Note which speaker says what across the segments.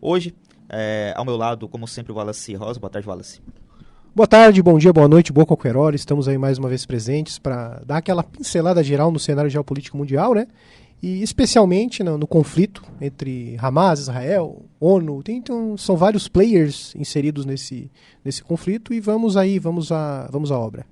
Speaker 1: Hoje, ao meu lado, como sempre, o Wallace Rosa. Boa tarde, Wallace.
Speaker 2: Boa tarde, bom dia, boa noite, boa qualquer hora. Estamos aí mais uma vez presentes para dar aquela pincelada geral no cenário geopolítico mundial, né? E especialmente no conflito entre Hamas, Israel, ONU. Então, são vários players inseridos nesse conflito e vamos à obra.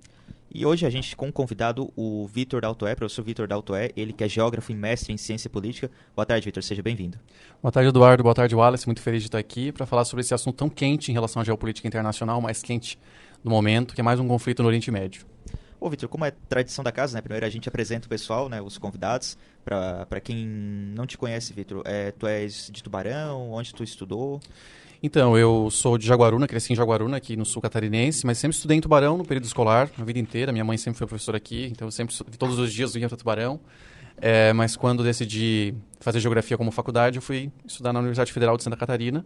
Speaker 1: E hoje a gente com um convidado, o Vitor Daltoé, professor Vitor Daltoé, ele que é geógrafo e mestre em ciência política. Boa tarde, Vitor, seja bem-vindo.
Speaker 3: Boa tarde, Eduardo. Boa tarde, Wallace. Muito feliz de estar aqui para falar sobre esse assunto tão quente em relação à geopolítica internacional, mais quente no momento, que é mais um conflito no Oriente Médio.
Speaker 1: Ô, Vitor, como é tradição da casa, né? Primeiro a gente apresenta o pessoal, né? Os convidados. Para quem não te conhece, Vitor, tu és de Tubarão? Onde tu estudou?
Speaker 3: Então, eu sou de Jaguaruna, cresci em Jaguaruna, aqui no sul catarinense, mas sempre estudei em Tubarão no período escolar, a vida inteira. Minha mãe sempre foi professora aqui, então eu sempre, todos os dias eu ia para Tubarão. Mas quando decidi fazer geografia como faculdade, eu fui estudar na Universidade Federal de Santa Catarina,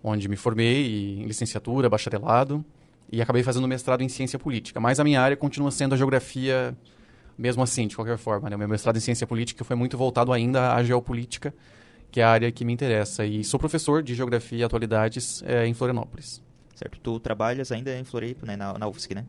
Speaker 3: onde me formei em licenciatura, bacharelado, e acabei fazendo mestrado em ciência política. Mas a minha área continua sendo a geografia, mesmo assim, de qualquer forma, né? O meu mestrado em ciência política foi muito voltado ainda à geopolítica, que é a área que me interessa. E sou professor de Geografia e Atualidades em Florianópolis.
Speaker 1: Certo. Tu trabalhas ainda em Floripa, né? na UFSC, né?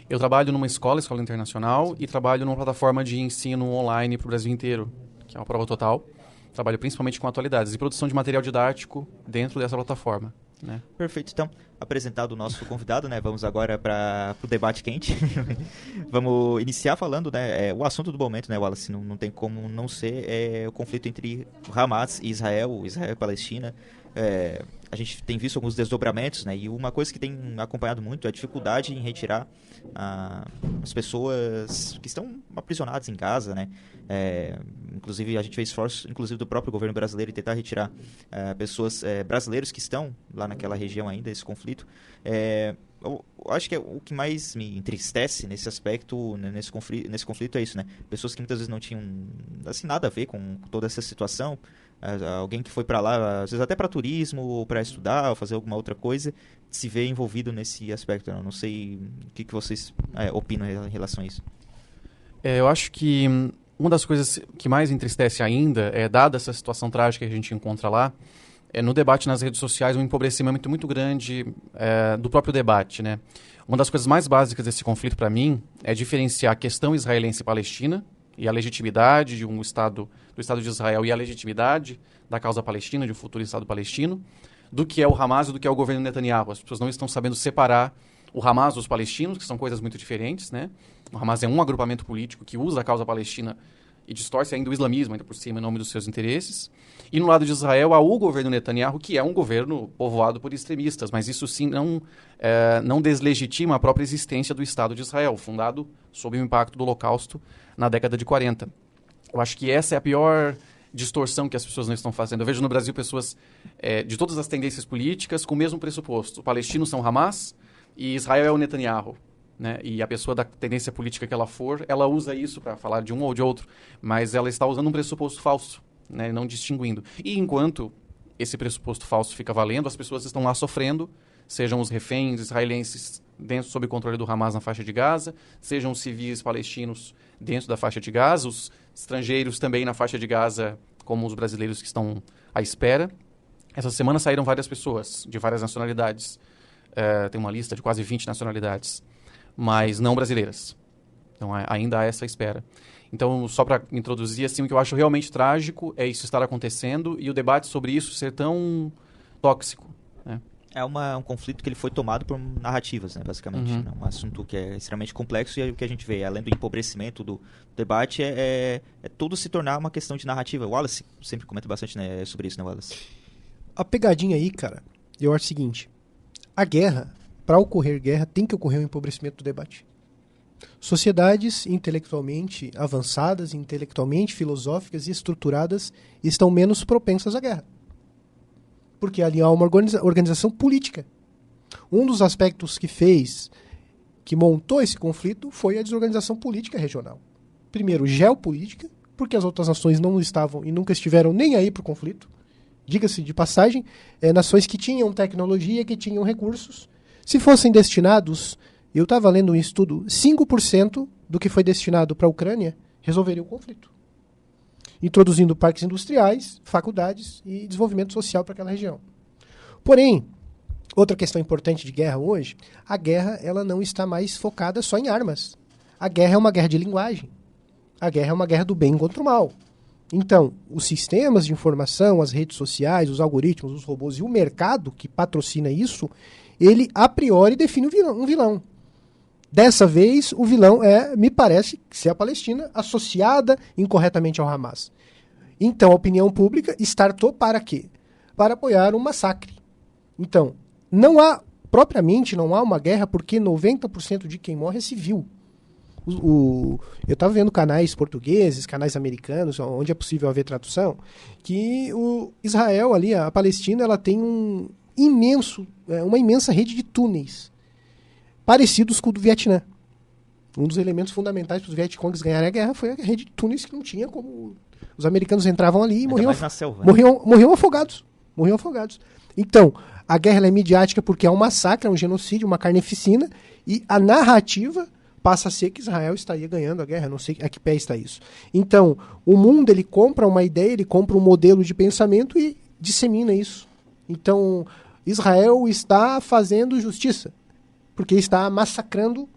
Speaker 3: Eu trabalho numa escola internacional, e trabalho numa plataforma de ensino online para o Brasil inteiro, que é uma prova total. Trabalho principalmente com atualidades e produção de material didático dentro dessa plataforma, né?
Speaker 1: Perfeito. Então, apresentado o nosso convidado, né? Vamos agora para o debate quente. Vamos iniciar falando, né? O assunto do momento, né, Wallace? Não tem como não ser o conflito entre Hamas e Israel e Palestina. A gente tem visto alguns desdobramentos, né? E uma coisa que tem acompanhado muito é a dificuldade em retirar as pessoas que estão aprisionadas em Gaza, né? Inclusive, a gente fez esforços, inclusive do próprio governo brasileiro, em tentar retirar pessoas brasileiros que estão lá naquela região ainda, esse conflito. Eu acho que o que mais me entristece nesse aspecto, né, nesse conflito é isso, né? Pessoas que muitas vezes não tinham assim, nada a ver com toda essa situação. Alguém que foi para lá, às vezes até para turismo, ou para estudar, ou fazer alguma outra coisa, se vê envolvido nesse aspecto. Eu não sei o que vocês opinam em relação a isso.
Speaker 3: Eu acho que uma das coisas que mais entristece ainda, dada essa situação trágica que a gente encontra lá, no debate nas redes sociais, um empobrecimento muito grande do próprio debate, né? Uma das coisas mais básicas desse conflito, para mim, é diferenciar a questão israelense e palestina e a legitimidade de do Estado de Israel e a legitimidade da causa palestina, de um futuro Estado palestino, do que é o Hamas e do que é o governo Netanyahu. As pessoas não estão sabendo separar o Hamas dos palestinos, que são coisas muito diferentes, né? O Hamas é um agrupamento político que usa a causa palestina e distorce ainda o islamismo, ainda por cima, em nome dos seus interesses. E no lado de Israel há o governo Netanyahu, que é um governo povoado por extremistas, mas isso sim não deslegitima a própria existência do Estado de Israel, fundado sob o impacto do Holocausto na década de 40. Eu acho que essa é a pior distorção que as pessoas não estão fazendo. Eu vejo no Brasil pessoas de todas as tendências políticas com o mesmo pressuposto. Os palestinos são Hamas e Israel é o Netanyahu, né? E a pessoa da tendência política que ela for, ela usa isso para falar de um ou de outro, mas ela está usando um pressuposto falso, né? Não distinguindo. E enquanto esse pressuposto falso fica valendo, as pessoas estão lá sofrendo, sejam os reféns israelenses sob controle do Hamas na faixa de Gaza, sejam os civis palestinos dentro da faixa de Gaza, os estrangeiros também na faixa de Gaza, como os brasileiros que estão à espera. Essa semana saíram várias pessoas de várias nacionalidades. Tem uma lista de quase 20 nacionalidades, mas não brasileiras. Então ainda há essa espera. Então, só para introduzir, assim, o que eu acho realmente trágico é isso estar acontecendo e o debate sobre isso ser tão tóxico, né?
Speaker 1: É um conflito que ele foi tomado por narrativas, né, basicamente.
Speaker 3: Uhum.
Speaker 1: Um assunto que é extremamente complexo e o que a gente vê, além do empobrecimento do debate, é tudo se tornar uma questão de narrativa. O Wallace sempre comenta bastante, né, sobre isso, né, Wallace?
Speaker 2: A pegadinha aí, cara, eu acho o seguinte: a guerra, para ocorrer guerra, tem que ocorrer um empobrecimento do debate. Sociedades intelectualmente avançadas, intelectualmente filosóficas e estruturadas estão menos propensas à guerra. Porque ali há uma organização política. Um dos aspectos que montou esse conflito foi a desorganização política regional. Primeiro, geopolítica, porque as outras nações não estavam e nunca estiveram nem aí para o conflito. Diga-se de passagem, nações que tinham tecnologia, que tinham recursos. Se fossem destinados, eu estava lendo um estudo, 5% do que foi destinado para a Ucrânia resolveria o conflito. Introduzindo parques industriais, faculdades e desenvolvimento social para aquela região. Porém, outra questão importante de guerra hoje, a guerra ela não está mais focada só em armas. A guerra é uma guerra de linguagem. A guerra é uma guerra do bem contra o mal. Então, os sistemas de informação, as redes sociais, os algoritmos, os robôs e o mercado que patrocina isso, ele a priori define um vilão. Dessa vez, o vilão me parece, ser a Palestina associada incorretamente ao Hamas. Então, a opinião pública startou para quê? Para apoiar um massacre. Então, propriamente não há uma guerra porque 90% de quem morre é civil. Eu estava vendo canais portugueses, canais americanos, onde é possível haver tradução, que o Israel ali, a Palestina, ela tem uma imensa rede de túneis parecidos com o do Vietnã. Um dos elementos fundamentais para os Vietcongs ganharem a guerra foi a rede de túneis que não tinha como... Os americanos entravam ali e morriam afogados. Morriam afogados. Então, a guerra ela é midiática porque é um massacre, é um genocídio, uma carneficina, e a narrativa passa a ser que Israel estaria ganhando a guerra. Não sei a que pé está isso. Então, o mundo ele compra uma ideia, ele compra um modelo de pensamento e dissemina isso. Então, Israel está fazendo justiça, porque está massacrando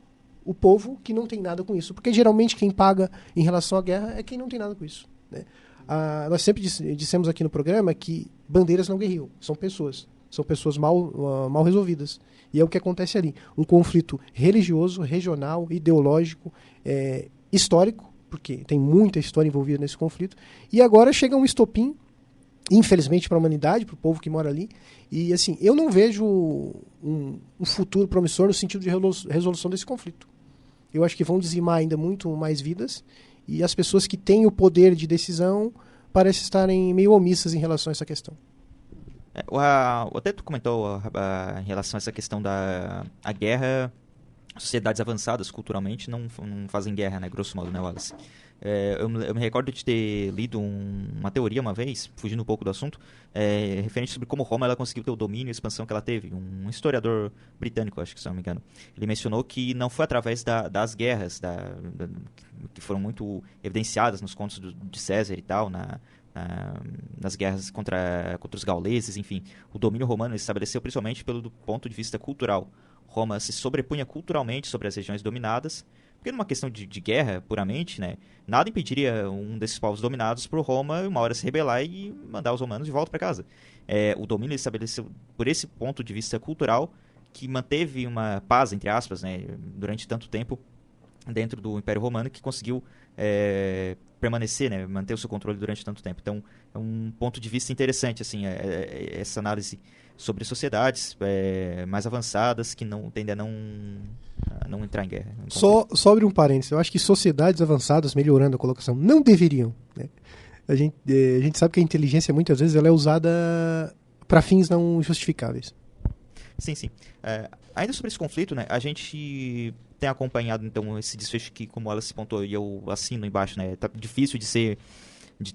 Speaker 2: o povo que não tem nada com isso. Porque geralmente quem paga em relação à guerra é quem não tem nada com isso, né? Nós sempre dissemos aqui no programa que bandeiras não guerreiam, são pessoas. São pessoas mal resolvidas. E é o que acontece ali. Um conflito religioso, regional, ideológico, histórico, porque tem muita história envolvida nesse conflito. E agora chega um estopim, infelizmente, para a humanidade, para o povo que mora ali. E assim, eu não vejo um futuro promissor no sentido de resolução desse conflito. Eu acho que vão dizimar ainda muito mais vidas. E as pessoas que têm o poder de decisão parecem estarem meio omissas em relação a essa questão.
Speaker 1: Até tu comentou em relação a essa questão da guerra, sociedades avançadas culturalmente não fazem guerra, né, grosso modo, né, Wallace? Eu me recordo de ter lido uma teoria uma vez, fugindo um pouco do assunto, referente sobre como Roma ela conseguiu ter o domínio e a expansão que ela teve. Um historiador britânico, acho que se não me engano, ele mencionou que não foi através das guerras, que foram muito evidenciadas nos contos de César e tal, nas guerras contra os gauleses, enfim. O domínio romano se estabeleceu principalmente pelo ponto de vista cultural. Roma se sobrepunha culturalmente sobre as regiões dominadas, porque numa questão de guerra, puramente, né, nada impediria um desses povos dominados por Roma uma hora se rebelar e mandar os romanos de volta para casa. O domínio estabeleceu por esse ponto de vista cultural, que manteve uma paz, entre aspas, né, durante tanto tempo dentro do Império Romano, que conseguiu permanecer, né, manter o seu controle durante tanto tempo. Então, é um ponto de vista interessante, assim, essa análise sobre sociedades mais avançadas que tendem a não entrar em guerra.
Speaker 2: Só sobre um parênteses, eu acho que sociedades avançadas, melhorando a colocação, não deveriam, né? A gente sabe que a inteligência muitas vezes ela é usada para fins não justificáveis.
Speaker 1: Sim. Ainda sobre esse conflito, né, a gente tem acompanhado então esse desfecho que, como ela se pontuou, e eu assino embaixo, né, tá difícil de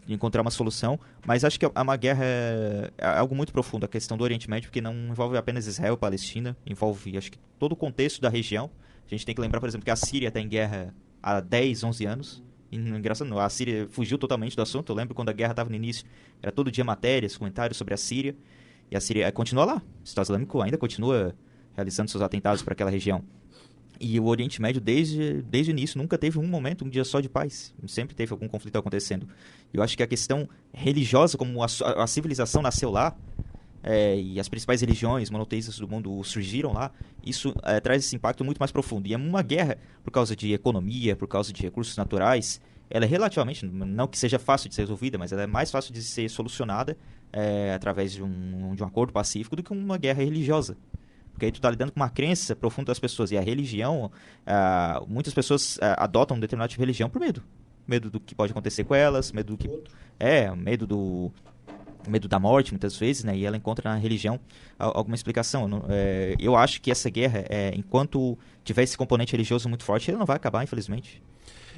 Speaker 1: encontrar uma solução, mas acho que é uma guerra, é algo muito profundo, a questão do Oriente Médio, porque não envolve apenas Israel e Palestina, envolve, acho que, todo o contexto da região. A gente tem que lembrar, por exemplo, que a Síria está em guerra há 10, 11 anos, e engraçado, a Síria fugiu totalmente do assunto. Eu lembro quando a guerra estava no início, era todo dia matérias, comentários sobre a Síria, e a Síria continua lá, o Estado Islâmico ainda continua realizando seus atentados para aquela região. E o Oriente Médio, desde o início, nunca teve um dia só de paz. Sempre teve algum conflito acontecendo. Eu acho que a questão religiosa, como a civilização nasceu lá, e as principais religiões monoteístas do mundo surgiram lá, isso traz esse impacto muito mais profundo. E é uma guerra por causa de economia, por causa de recursos naturais. Ela é relativamente, não que seja fácil de ser resolvida, mas ela é mais fácil de ser solucionada através de um acordo pacífico do que uma guerra religiosa. Porque aí tu tá lidando com uma crença profunda das pessoas. E a religião, muitas pessoas adotam um determinado tipo de religião por medo. Medo do que pode acontecer com elas, medo do que... medo da morte, muitas vezes, né? E ela encontra na religião alguma explicação. Eu acho que essa guerra, enquanto tiver esse componente religioso muito forte, ela não vai acabar, infelizmente.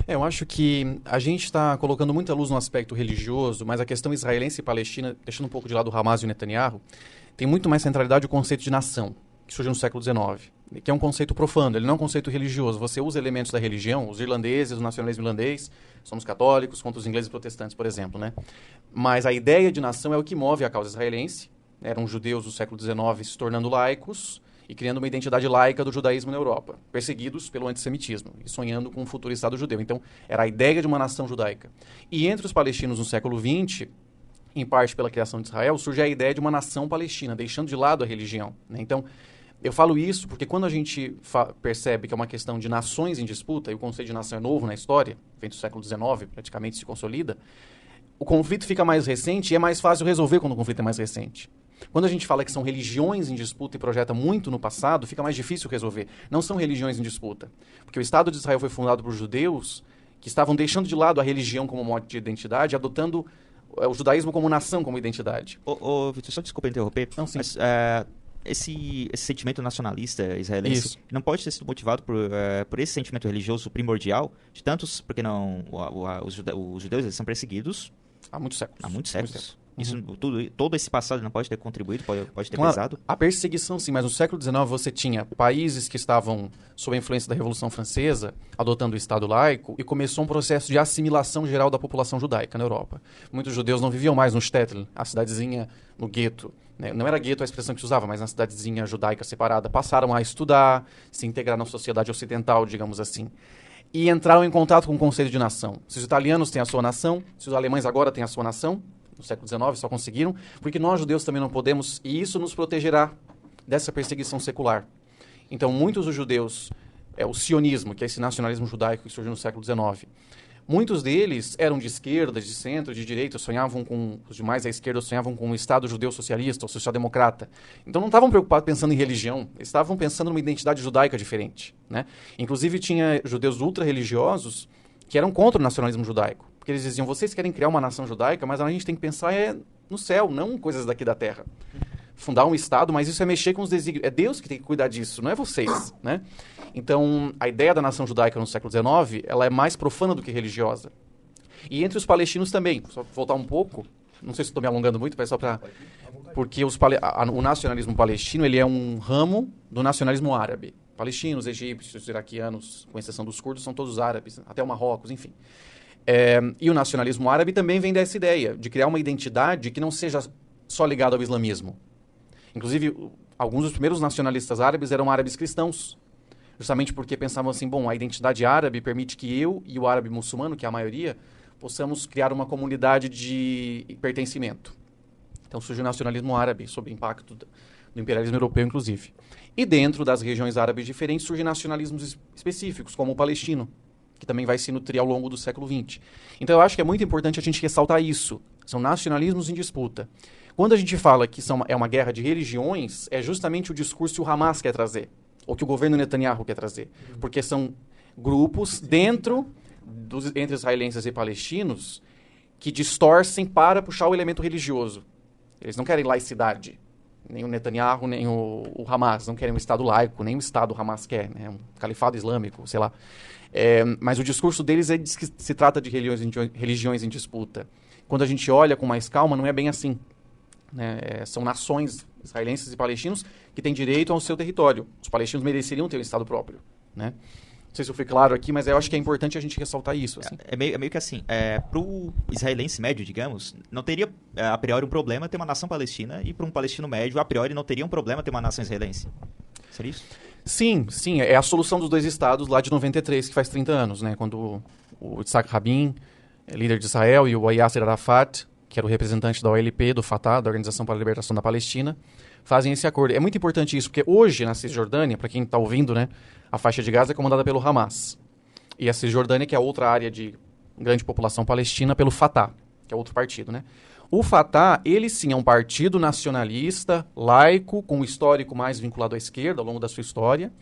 Speaker 3: Eu acho que a gente está colocando muita luz no aspecto religioso, mas a questão israelense e palestina, deixando um pouco de lado o Hamas e o Netanyahu, tem muito mais centralidade o conceito de nação, que surgiu no século XIX, que é um conceito profano, ele não é um conceito religioso. Você usa elementos da religião, os irlandeses, o nacionalismo irlandês, somos católicos contra os ingleses protestantes, por exemplo, né? Mas a ideia de nação é o que move a causa israelense eram judeus do século XIX se tornando laicos e criando uma identidade laica do judaísmo na Europa, perseguidos pelo antissemitismo e sonhando com um futuro Estado judeu. Então, era a ideia de uma nação judaica. E entre os palestinos no século XX, em parte pela criação de Israel, surge a ideia de uma nação palestina, deixando de lado a religião, né? Então, eu falo isso porque quando a gente percebe que é uma questão de nações em disputa, e o conceito de nação é novo na história, vem do século XIX, praticamente se consolida, o conflito fica mais recente e é mais fácil resolver quando o conflito é mais recente. Quando a gente fala que são religiões em disputa e projeta muito no passado, fica mais difícil resolver. Não são religiões em disputa. Porque o Estado de Israel foi fundado por judeus que estavam deixando de lado a religião como modo de identidade, adotando o judaísmo como nação, como identidade.
Speaker 1: Vitor, só desculpa interromper.
Speaker 3: Não, sim.
Speaker 1: Mas esse sentimento nacionalista israelense
Speaker 3: Isso.
Speaker 1: não pode ter sido motivado por esse sentimento religioso primordial de tantos, porque não os judeus eles são perseguidos
Speaker 3: Há muitos séculos.
Speaker 1: há muitos séculos.
Speaker 3: Muito tempo.
Speaker 1: Isso, todo esse passado não pode ter contribuído, pode ter
Speaker 3: Claro,
Speaker 1: pesado?
Speaker 3: a perseguição, sim, mas no século XIX você tinha países que estavam sob a influência da Revolução Francesa, adotando o Estado laico, e começou um processo de assimilação geral da população judaica na Europa. Muitos judeus não viviam mais no Shtetl, a cidadezinha no gueto, né? Não era gueto a expressão que se usava, mas na cidadezinha judaica separada. Passaram a estudar, se integrar na sociedade ocidental, digamos assim. E entraram em contato com o conceito de nação. Se os italianos têm a sua nação, se os alemães agora têm a sua nação, no século XIX só conseguiram, porque nós judeus também não podemos, e isso nos protegerá dessa perseguição secular. Então, muitos dos judeus, o sionismo, que é esse nacionalismo judaico que surgiu no século XIX, muitos deles eram de esquerda, de centro, de direita, sonhavam com, os demais à esquerda sonhavam com um Estado judeu socialista ou social-democrata. Então não estavam preocupados pensando em religião, eles estavam pensando numa identidade judaica diferente, né? Inclusive tinha judeus ultra-religiosos que eram contra o nacionalismo judaico. Porque eles diziam, vocês querem criar uma nação judaica, mas a gente tem que pensar no céu, não coisas daqui da terra. Fundar um Estado, mas isso é mexer com os desígnios. É Deus que tem que cuidar disso, não é vocês, né? Então, a ideia da nação judaica no século XIX, ela é mais profana do que religiosa. E entre os palestinos também. Só voltar um pouco, não sei se estou me alongando muito, mas só para... Porque o nacionalismo palestino, ele é um ramo do nacionalismo árabe. Palestinos, egípcios, iraquianos, com exceção dos curdos, são todos árabes, até o Marrocos, enfim. E o nacionalismo árabe também vem dessa ideia, de criar uma identidade que não seja só ligada ao islamismo. Inclusive, alguns dos primeiros nacionalistas árabes eram árabes cristãos, justamente porque pensavam assim, bom, a identidade árabe permite que eu e o árabe muçulmano, que é a maioria, possamos criar uma comunidade de pertencimento. Então surgiu o nacionalismo árabe, sob o impacto do imperialismo europeu, inclusive. E dentro das regiões árabes diferentes surgem nacionalismos específicos, como o palestino, que também vai se nutrir ao longo do século XX. Então eu acho que é muito importante a gente ressaltar isso. São nacionalismos em disputa. Quando a gente fala que é uma guerra de religiões, é justamente o discurso que o Hamas quer trazer, ou que o governo Netanyahu quer trazer. Porque são grupos entre israelenses e palestinos que distorcem para puxar o elemento religioso. Eles não querem laicidade. Nem o Netanyahu, nem o Hamas. Não querem um Estado laico, nem o Estado Hamas quer. Né? Um califado islâmico, sei lá. Mas o discurso deles diz que se trata de religiões em disputa. Quando a gente olha com mais calma, não é bem assim. Né? São nações israelenses e palestinos que têm direito ao seu território. Os palestinos mereceriam ter um Estado próprio. Né? Não sei se eu fui claro aqui, mas eu acho que é importante a gente ressaltar isso. Assim.
Speaker 1: É meio que assim, para o israelense médio, digamos, não teria a priori um problema ter uma nação palestina, e para um palestino médio, a priori, não teria um problema ter uma nação israelense. Seria isso?
Speaker 3: Sim, é a solução dos dois estados lá de 93, que faz 30 anos, né? Quando o Yitzhak Rabin, líder de Israel, e o Yasser Arafat, que era o representante da OLP, do Fatah, da Organização para a Libertação da Palestina, fazem esse acordo. É muito importante isso, porque hoje, na Cisjordânia, para quem está ouvindo, né, a faixa de Gaza é comandada pelo Hamas. E a Cisjordânia, que é outra área de grande população palestina, pelo Fatah, que é outro partido, né? O Fatah, ele sim é um partido nacionalista, laico, com um histórico mais vinculado à esquerda ao longo da sua história,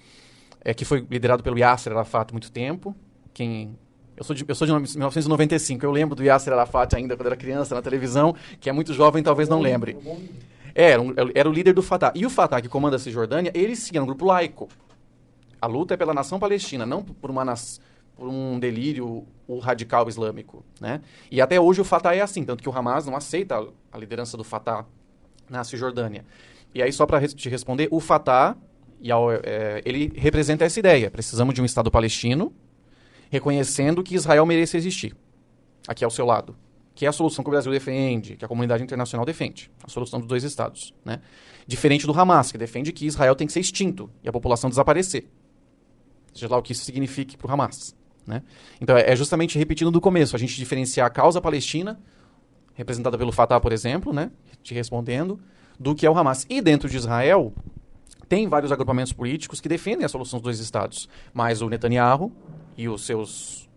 Speaker 3: que foi liderado pelo Yasser Arafat há muito tempo. Eu sou de 1995, eu lembro do Yasser Arafat ainda quando era criança na televisão, que é muito jovem, talvez não lembre. Era o líder do Fatah. E o Fatah, que comanda a Cisjordânia, ele sim era um grupo laico. A luta é pela nação palestina, não por um delírio radical islâmico, né? E até hoje o Fatah é assim, tanto que o Hamas não aceita a liderança do Fatah na Cisjordânia. E aí, só para te responder, o Fatah, ele representa essa ideia. Precisamos de um Estado palestino, reconhecendo que Israel merece existir. Aqui ao seu lado. que é a solução que o Brasil defende, que a comunidade internacional defende, a solução dos 2 estados, né? Diferente do Hamas, que defende que Israel tem que ser extinto e a população desaparecer. Seja lá o que isso signifique para o Hamas, né? Então é justamente repetindo do começo, a gente diferenciar a causa palestina, representada pelo Fatah, por exemplo, né? Te respondendo, do que é o Hamas. E dentro de Israel, tem vários agrupamentos políticos que defendem a solução dos 2 estados, mas o Netanyahu e os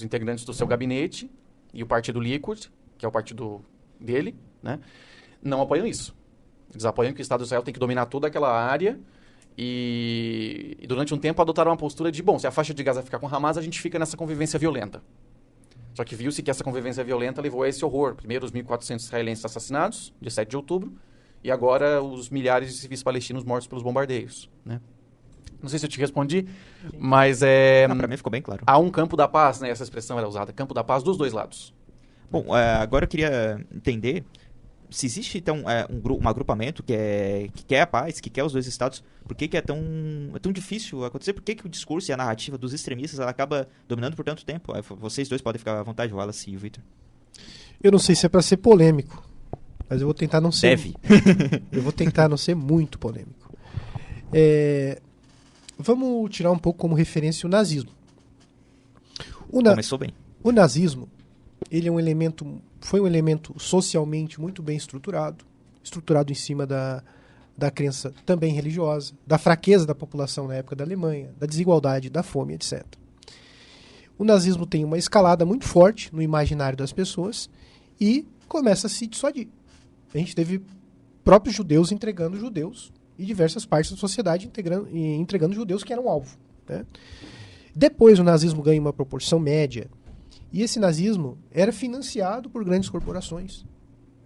Speaker 3: integrantes do seu gabinete e o partido Likud, que é o partido dele, né, não apoiam isso. Eles apoiam que o Estado de Israel tem que dominar toda aquela área e durante um tempo adotaram uma postura de, bom, se a faixa de Gaza ficar com Hamas, a gente fica nessa convivência violenta. Só que viu-se que essa convivência violenta levou a esse horror. Primeiro, os 1.400 israelenses assassinados, de 7 de outubro, e agora os milhares de civis palestinos mortos pelos bombardeios, né? Não sei se eu te respondi, mas
Speaker 1: Para mim ficou bem claro.
Speaker 3: há um campo da paz, né? Essa expressão era usada, campo da paz dos 2 lados.
Speaker 1: Bom, agora eu queria entender se existe, então, um agrupamento que quer a paz, que quer os 2 estados, por que é tão difícil acontecer? Por que o discurso e a narrativa dos extremistas ela acaba dominando por tanto tempo? Vocês 2 podem ficar à vontade, Wallace e o Victor.
Speaker 2: Eu não sei se é para ser polêmico, mas eu vou tentar não ser...
Speaker 1: Deve.
Speaker 2: Eu vou tentar não ser muito polêmico. Vamos tirar um pouco como referência o nazismo.
Speaker 1: Começou bem.
Speaker 2: O nazismo, ele foi um elemento socialmente muito bem estruturado em cima da crença também religiosa, da fraqueza da população na época da Alemanha, da desigualdade, da fome, etc. O nazismo tem uma escalada muito forte no imaginário das pessoas e começa a se dissuadir. A gente teve próprios judeus entregando judeus e diversas partes da sociedade entregando judeus que eram alvo, né? Depois o nazismo ganha uma proporção média e esse nazismo era financiado por grandes corporações,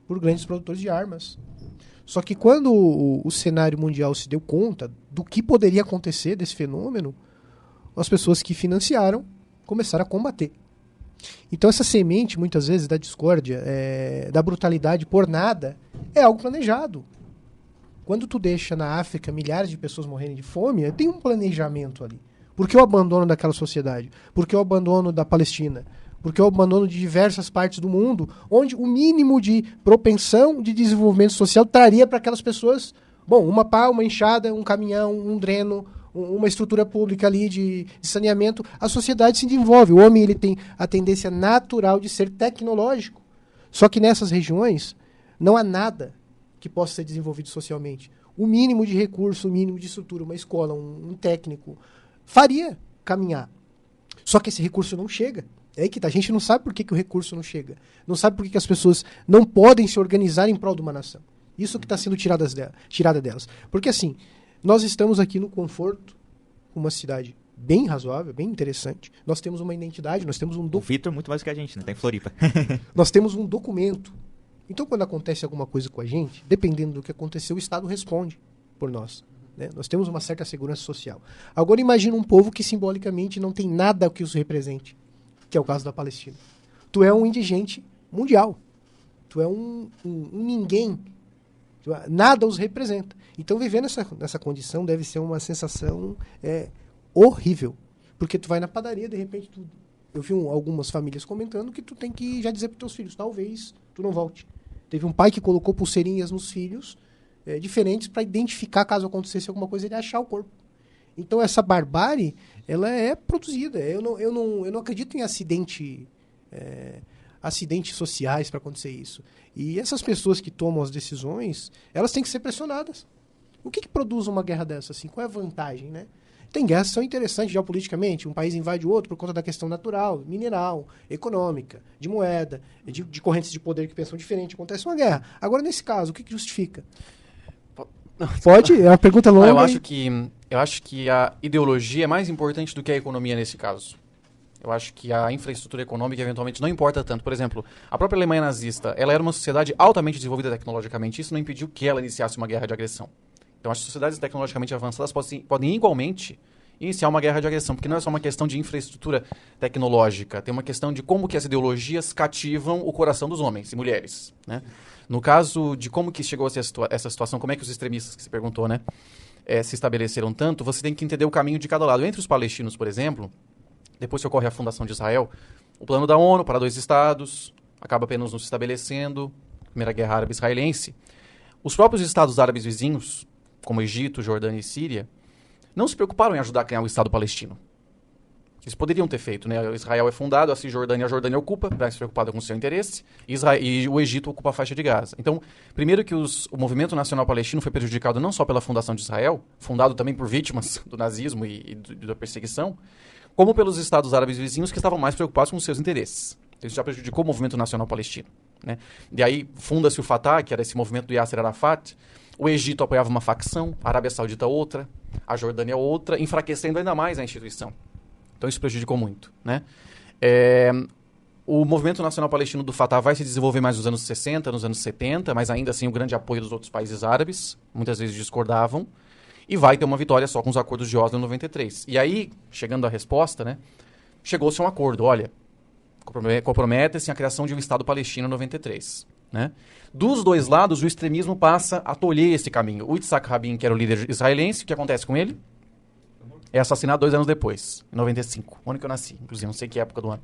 Speaker 2: por grandes produtores de armas. Só que quando o cenário mundial se deu conta do que poderia acontecer desse fenômeno, as pessoas que financiaram começaram a combater. Então essa semente, muitas vezes, da discórdia, da brutalidade por nada, é algo planejado. Quando tu deixa na África milhares de pessoas morrerem de fome, tem um planejamento ali. Por que o abandono daquela sociedade? Por que o abandono da Palestina? Por que o abandono de diversas partes do mundo, onde o mínimo de propensão de desenvolvimento social traria para aquelas pessoas, bom, uma pá, uma enxada, um caminhão, um dreno, uma estrutura pública ali de saneamento, a sociedade se desenvolve. O homem ele tem a tendência natural de ser tecnológico. Só que nessas regiões não há nada que possa ser desenvolvido socialmente. O mínimo de recurso, o mínimo de estrutura, uma escola, um técnico, faria caminhar. Só que esse recurso não chega. É aí que tá. A gente não sabe por que o recurso não chega. Não sabe por que as pessoas não podem se organizar em prol de uma nação. Isso que está sendo tirada delas. Porque assim, nós estamos aqui no conforto, uma cidade bem razoável, bem interessante. Nós temos uma identidade, nós temos um
Speaker 1: O Victor muito mais que a gente, né? Tá em Floripa.
Speaker 2: Nós temos um documento. Então, quando acontece alguma coisa com a gente, dependendo do que aconteceu, o Estado responde por nós, né? Nós temos uma certa segurança social. Agora, imagina um povo que simbolicamente não tem nada que os represente, que é o caso da Palestina. Tu é um indigente mundial. Tu é um ninguém. Nada os representa. Então, viver nessa condição deve ser uma sensação horrível. Porque tu vai na padaria, de repente, eu vi algumas famílias comentando que tu tem que já dizer para os teus filhos, talvez tu não volte. Teve um pai que colocou pulseirinhas nos filhos diferentes para identificar, caso acontecesse alguma coisa, ele achar o corpo. Então, essa barbárie, ela é produzida. Eu não acredito em acidentes sociais para acontecer isso. E essas pessoas que tomam as decisões, elas têm que ser pressionadas. O que produz uma guerra dessa? Assim? Qual é a vantagem, né? Tem guerras que são interessantes geopoliticamente. Um país invade o outro por conta da questão natural, mineral, econômica, de moeda, de correntes de poder que pensam diferente. Acontece uma guerra. Agora, nesse caso, o que justifica? Pode? É uma pergunta longa.
Speaker 3: Eu acho que a ideologia é mais importante do que a economia nesse caso. Eu acho que a infraestrutura econômica eventualmente não importa tanto. Por exemplo, a própria Alemanha nazista, ela era uma sociedade altamente desenvolvida tecnologicamente. Isso não impediu que ela iniciasse uma guerra de agressão. Então, as sociedades tecnologicamente avançadas podem igualmente iniciar uma guerra de agressão, porque não é só uma questão de infraestrutura tecnológica, tem uma questão de como que as ideologias cativam o coração dos homens e mulheres, né? No caso de como que chegou a essa situação, como é que os extremistas, que se perguntou, né, se estabeleceram tanto, você tem que entender o caminho de cada lado. Entre os palestinos, por exemplo, depois que ocorre a fundação de Israel, o plano da ONU para 2 estados, acaba apenas não se estabelecendo, Primeira Guerra Árabe-Israelense. Os próprios estados árabes vizinhos, como Egito, Jordânia e Síria, não se preocuparam em ajudar a criar o Estado palestino. Eles poderiam ter feito, né? Israel é fundado, a Jordânia ocupa, mais preocupada com o seu interesse, e o Egito ocupa a faixa de Gaza. Então, primeiro que o movimento nacional palestino foi prejudicado não só pela fundação de Israel, fundado também por vítimas do nazismo e da perseguição, como pelos estados árabes vizinhos que estavam mais preocupados com os seus interesses. Isso já prejudicou o movimento nacional palestino, né? E aí funda-se o Fatah, que era esse movimento do Yasser Arafat. O Egito apoiava uma facção, a Arábia Saudita outra, a Jordânia outra, enfraquecendo ainda mais a instituição. Então isso prejudicou muito, né? O movimento nacional palestino do Fatah vai se desenvolver mais nos anos 60, nos anos 70, mas ainda assim o grande apoio dos outros países árabes, muitas vezes discordavam, e vai ter uma vitória só com os acordos de Oslo em 93. E aí, chegando à resposta, né, chegou-se a um acordo, olha, compromete-se a criação de um Estado palestino em 93, né? Dos dois lados, o extremismo passa a tolher esse caminho. O Yitzhak Rabin, que era o líder israelense, o que acontece com ele? É assassinado 2 anos depois, em 95, o ano que eu nasci, inclusive, não sei que época do ano.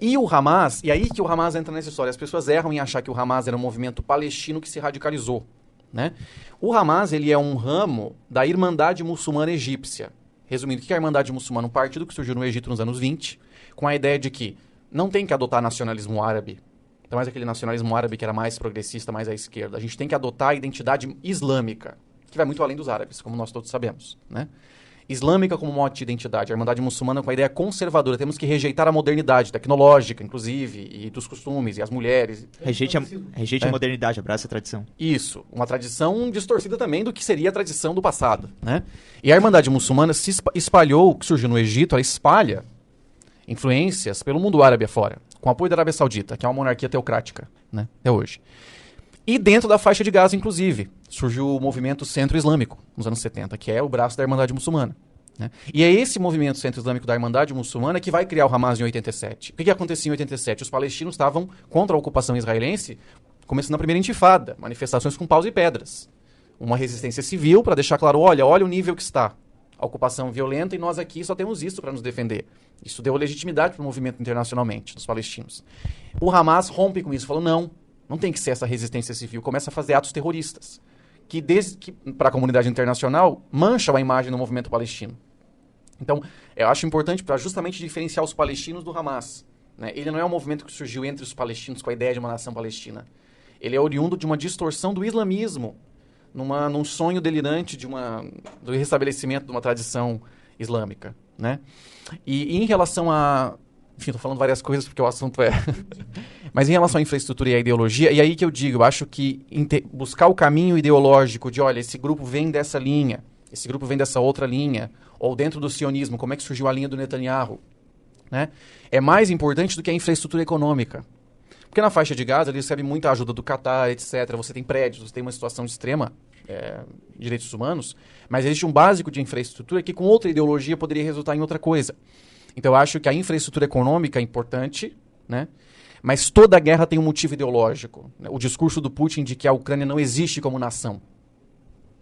Speaker 3: E o Hamas, e aí que o Hamas entra nessa história. As pessoas erram em achar que o Hamas era um movimento palestino que se radicalizou, né? O Hamas, ele é um ramo da Irmandade Muçulmana Egípcia. Resumindo, o que é a Irmandade Muçulmana? Um partido que surgiu no Egito nos anos 20, com a ideia de que não tem que adotar nacionalismo árabe, então mais aquele nacionalismo árabe que era mais progressista, mais à esquerda. A gente tem que adotar a identidade islâmica, que vai muito além dos árabes, como nós todos sabemos, né? Islâmica como mote de identidade, a Irmandade Muçulmana com a ideia conservadora. Temos que rejeitar a modernidade tecnológica, inclusive, e dos costumes, e as mulheres.
Speaker 1: Rejeite a modernidade, abraça a tradição.
Speaker 3: Isso, uma tradição distorcida também do que seria a tradição do passado, né? E a Irmandade Muçulmana se espalhou, que surgiu no Egito, ela espalha influências pelo mundo árabe afora, com apoio da Arábia Saudita, que é uma monarquia teocrática, né, até hoje. E dentro da faixa de Gaza, inclusive, surgiu o movimento Centro-Islâmico, nos anos 70, que é o braço da Irmandade Muçulmana, né? E é esse movimento Centro-Islâmico da Irmandade Muçulmana que vai criar o Hamas em 87. O que acontecia em 87? Os palestinos estavam contra a ocupação israelense, começando a primeira intifada, manifestações com paus e pedras. Uma resistência civil para deixar claro, olha o nível que está. A ocupação violenta e nós aqui só temos isso para nos defender. Isso deu legitimidade para o movimento internacionalmente, dos palestinos. O Hamas rompe com isso, falou, não tem que ser essa resistência civil, começa a fazer atos terroristas, que para a comunidade internacional, mancham a imagem do movimento palestino. Então, eu acho importante para justamente diferenciar os palestinos do Hamas, né? Ele não é um movimento que surgiu entre os palestinos com a ideia de uma nação palestina. Ele é oriundo de uma distorção do islamismo, num sonho delirante do restabelecimento de uma tradição islâmica, né? E em relação a... Enfim, estou falando várias coisas porque o assunto é... Mas em relação à infraestrutura e à ideologia, e aí que eu digo, eu acho que buscar o caminho ideológico de, olha, esse grupo vem dessa linha, esse grupo vem dessa outra linha, ou dentro do sionismo, como é que surgiu a linha do Netanyahu, né? É mais importante do que a infraestrutura econômica. Porque na faixa de Gaza ele recebe muita ajuda do Catar, etc. Você tem prédios, você tem uma situação de extrema direitos humanos, mas existe um básico de infraestrutura que com outra ideologia poderia resultar em outra coisa. Então eu acho que a infraestrutura econômica é importante, né? Mas toda guerra tem um motivo ideológico. O discurso do Putin de que a Ucrânia não existe como nação.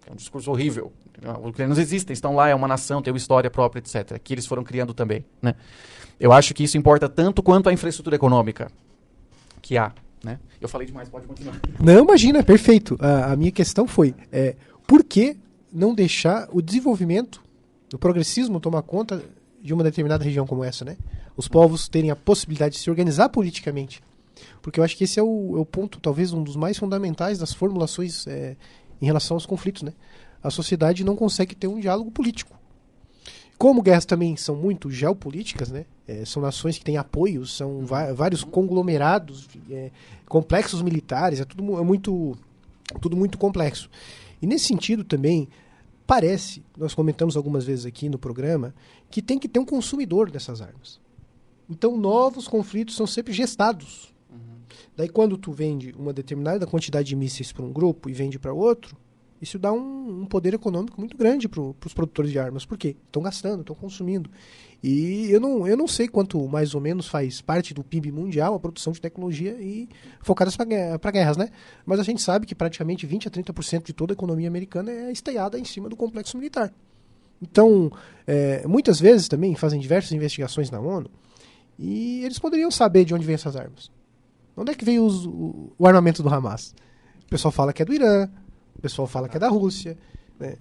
Speaker 3: É um discurso horrível. Os ucranianos existem, estão lá, é uma nação, tem uma história própria, etc. Que eles foram criando também, né? Eu acho que isso importa tanto quanto a infraestrutura econômica que há, né? Eu falei demais, pode continuar.
Speaker 2: Não, imagina, perfeito. A minha questão foi, por que não deixar o desenvolvimento, o progressismo tomar conta de uma determinada região como essa, né? Os povos terem a possibilidade de se organizar politicamente. Porque eu acho que esse é o ponto, talvez um dos mais fundamentais das formulações em relação aos conflitos, né? A sociedade não consegue ter um diálogo político. Como guerras também são muito geopolíticas, né? São nações que têm apoios, são vários conglomerados, complexos militares, tudo muito complexo. E nesse sentido também, parece, nós comentamos algumas vezes aqui no programa, que tem que ter um consumidor dessas armas. Então novos conflitos são sempre gestados. Daí quando tu vende uma determinada quantidade de mísseis para um grupo e vende para outro, isso dá um poder econômico muito grande para os produtores de armas. Por quê? Estão gastando, estão consumindo. E eu não sei quanto mais ou menos faz parte do PIB mundial a produção de tecnologia e focadas para guerras, né? Mas a gente sabe que praticamente 20 a 30% de toda a economia americana é esteiada em cima do complexo militar. Então, muitas vezes também fazem diversas investigações na ONU e eles poderiam saber de onde vêm essas armas. Onde é que veio o armamento do Hamas? O pessoal fala que é do Irã, o pessoal fala que é da Rússia, né?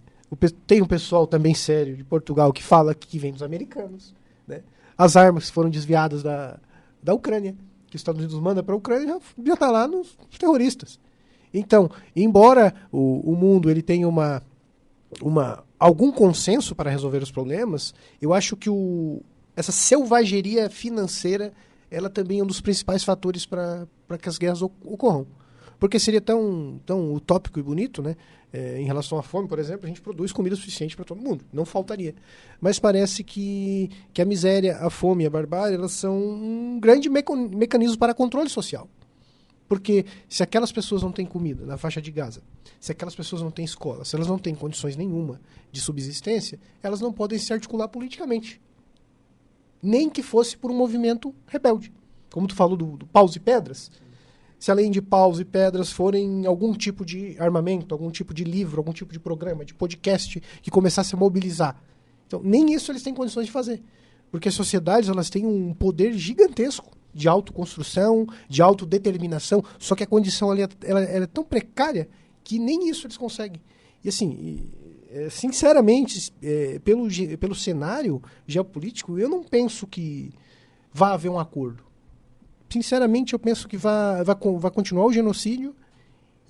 Speaker 2: Tem um pessoal também sério de Portugal que fala que vem dos americanos, né? As armas foram desviadas da Ucrânia, que os Estados Unidos manda para a Ucrânia, já está lá nos terroristas. Então, embora o mundo ele tenha algum consenso para resolver os problemas, eu acho que essa selvageria financeira ela também é um dos principais fatores para que as guerras ocorram. Porque seria tão utópico e bonito, né? Em relação à fome, por exemplo, a gente produz comida suficiente para todo mundo. Não faltaria. Mas parece que a miséria, a fome e a barbárie elas são um grande mecanismo para controle social. Porque se aquelas pessoas não têm comida na faixa de Gaza, se aquelas pessoas não têm escola, se elas não têm condições nenhuma de subsistência, elas não podem se articular politicamente. Nem que fosse por um movimento rebelde. Como tu falou do paus e pedras, se além de paus e pedras forem algum tipo de armamento, algum tipo de livro, algum tipo de programa, de podcast que começasse a mobilizar. Então, nem isso eles têm condições de fazer. Porque as sociedades elas têm um poder gigantesco de autoconstrução, de autodeterminação, só que a condição ali ela é tão precária que nem isso eles conseguem. E assim, sinceramente, pelo cenário geopolítico, eu não penso que vá haver um acordo. Sinceramente, eu penso que vai continuar o genocídio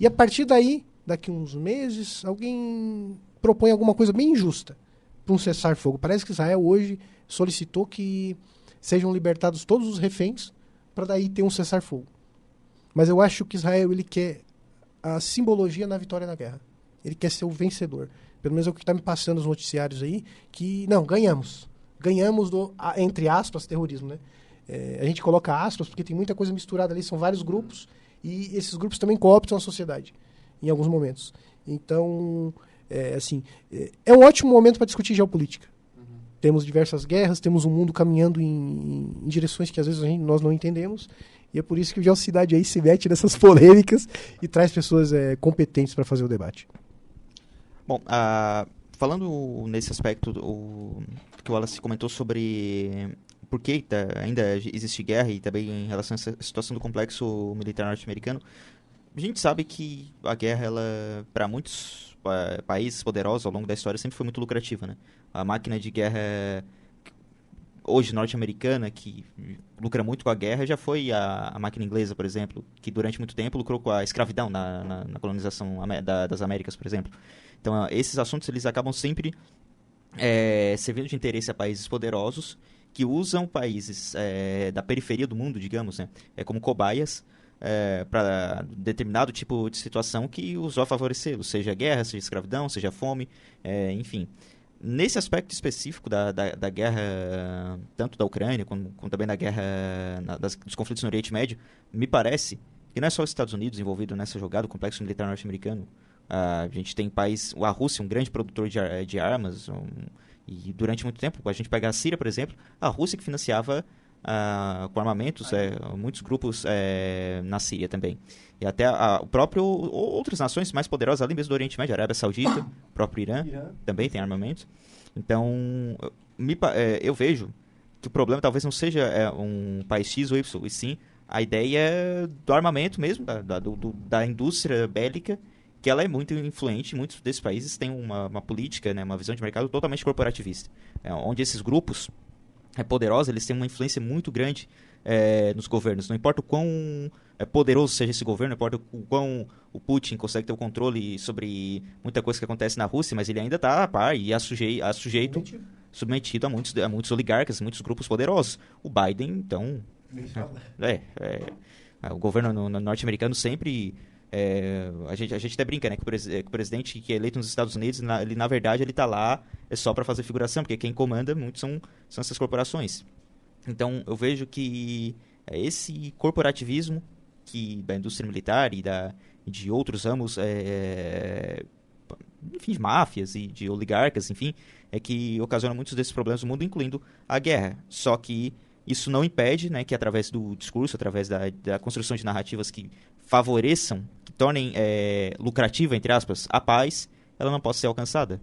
Speaker 2: e a partir daí, daqui uns meses, alguém propõe alguma coisa bem injusta para um cessar-fogo. Parece que Israel hoje solicitou que sejam libertados todos os reféns para daí ter um cessar-fogo. Mas eu acho que Israel ele quer a simbologia na vitória na guerra. Ele quer ser o vencedor. Pelo menos é o que está me passando nos noticiários aí, que, não, ganhamos. Ganhamos do, entre aspas, terrorismo, né? A gente coloca aspas porque tem muita coisa misturada ali, são vários grupos, e esses grupos também cooptam a sociedade, em alguns momentos. Então, é um ótimo momento para discutir geopolítica. Temos diversas guerras, temos um mundo caminhando em direções que às vezes nós não entendemos, e é por isso que o Geocidade aí se mete nessas polêmicas e traz pessoas competentes para fazer o debate.
Speaker 1: Bom, falando nesse aspecto que o Wallace comentou sobre por que ainda existe guerra e também em relação a essa situação do complexo militar norte-americano, a gente sabe que a guerra, ela, para muitos países poderosos ao longo da história, sempre foi muito lucrativa, né? A máquina de guerra hoje norte-americana, que lucra muito com a guerra, já foi a máquina inglesa, por exemplo, que durante muito tempo lucrou com a escravidão na colonização das Américas, por exemplo. Então, esses assuntos eles acabam sempre servindo de interesse a países poderosos que usam países da periferia do mundo, digamos, né, como cobaias para determinado tipo de situação que os vai favorecê-los, seja guerra, seja escravidão, seja fome, enfim. Nesse aspecto específico da guerra, tanto da Ucrânia como também da guerra dos conflitos no Oriente Médio, me parece que não é só os Estados Unidos envolvido nessa jogada, o complexo militar norte-americano. A gente tem a Rússia, um grande produtor de armas, e durante muito tempo, a gente pega a Síria, por exemplo, a Rússia que financiava com armamentos muitos grupos na Síria também. E até outras nações mais poderosas, além mesmo do Oriente Médio, a Arábia Saudita, o próprio Irã também tem armamentos. Então, eu vejo que o problema talvez não seja um país X ou Y, e sim a ideia do armamento mesmo, da indústria bélica, que ela é muito influente. Muitos desses países têm uma política, né, uma visão de mercado totalmente corporativista, onde esses grupos poderosos eles têm uma influência muito grande nos governos. Não importa o quão poderoso seja esse governo, não importa o quão o Putin consegue ter o controle sobre muita coisa que acontece na Rússia, mas ele ainda está a par e submetido a muitos oligarcas, muitos grupos poderosos. O Biden, então... o governo norte-americano sempre... a gente até brinca, né, que o presidente que é eleito nos Estados Unidos, ele, na verdade, ele está lá só para fazer figuração, porque quem comanda muito são essas corporações. Então, eu vejo que esse corporativismo da indústria militar e de outros ramos, enfim, de máfias e de oligarcas, enfim, que ocasiona muitos desses problemas no mundo, incluindo a guerra. Só que isso não impede, né, que através do discurso, através da construção de narrativas que favoreçam, que tornem lucrativa, entre aspas, a paz, ela não possa ser alcançada.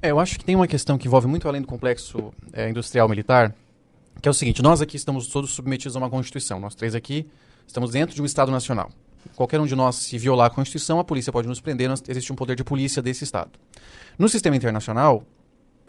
Speaker 3: Eu acho que tem uma questão que envolve muito além do complexo industrial militar, que é o seguinte: nós aqui estamos todos submetidos a uma Constituição. Nós três aqui Estamos dentro de um Estado nacional. Qualquer um de nós, se violar a Constituição, a polícia pode nos prender, existe um poder de polícia desse Estado. No sistema internacional,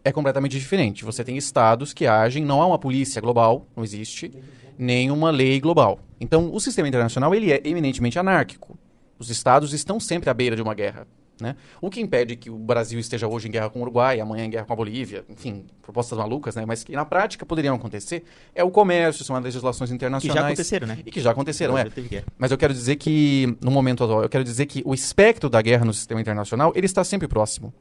Speaker 3: é completamente diferente. Você tem estados que agem, não há uma polícia global, não existe, nem uma lei global. Então, o sistema internacional ele é eminentemente anárquico. Os estados estão sempre à beira de uma guerra, né? O que impede que o Brasil esteja hoje em guerra com o Uruguai, amanhã em guerra com a Bolívia, enfim, propostas malucas, né? Mas que na prática poderiam acontecer, é o comércio, são as legislações internacionais.
Speaker 1: Que já aconteceram, né?
Speaker 3: E que já aconteceram, Mas eu quero dizer que, no momento atual, o espectro da guerra no sistema internacional, ele está sempre próximo.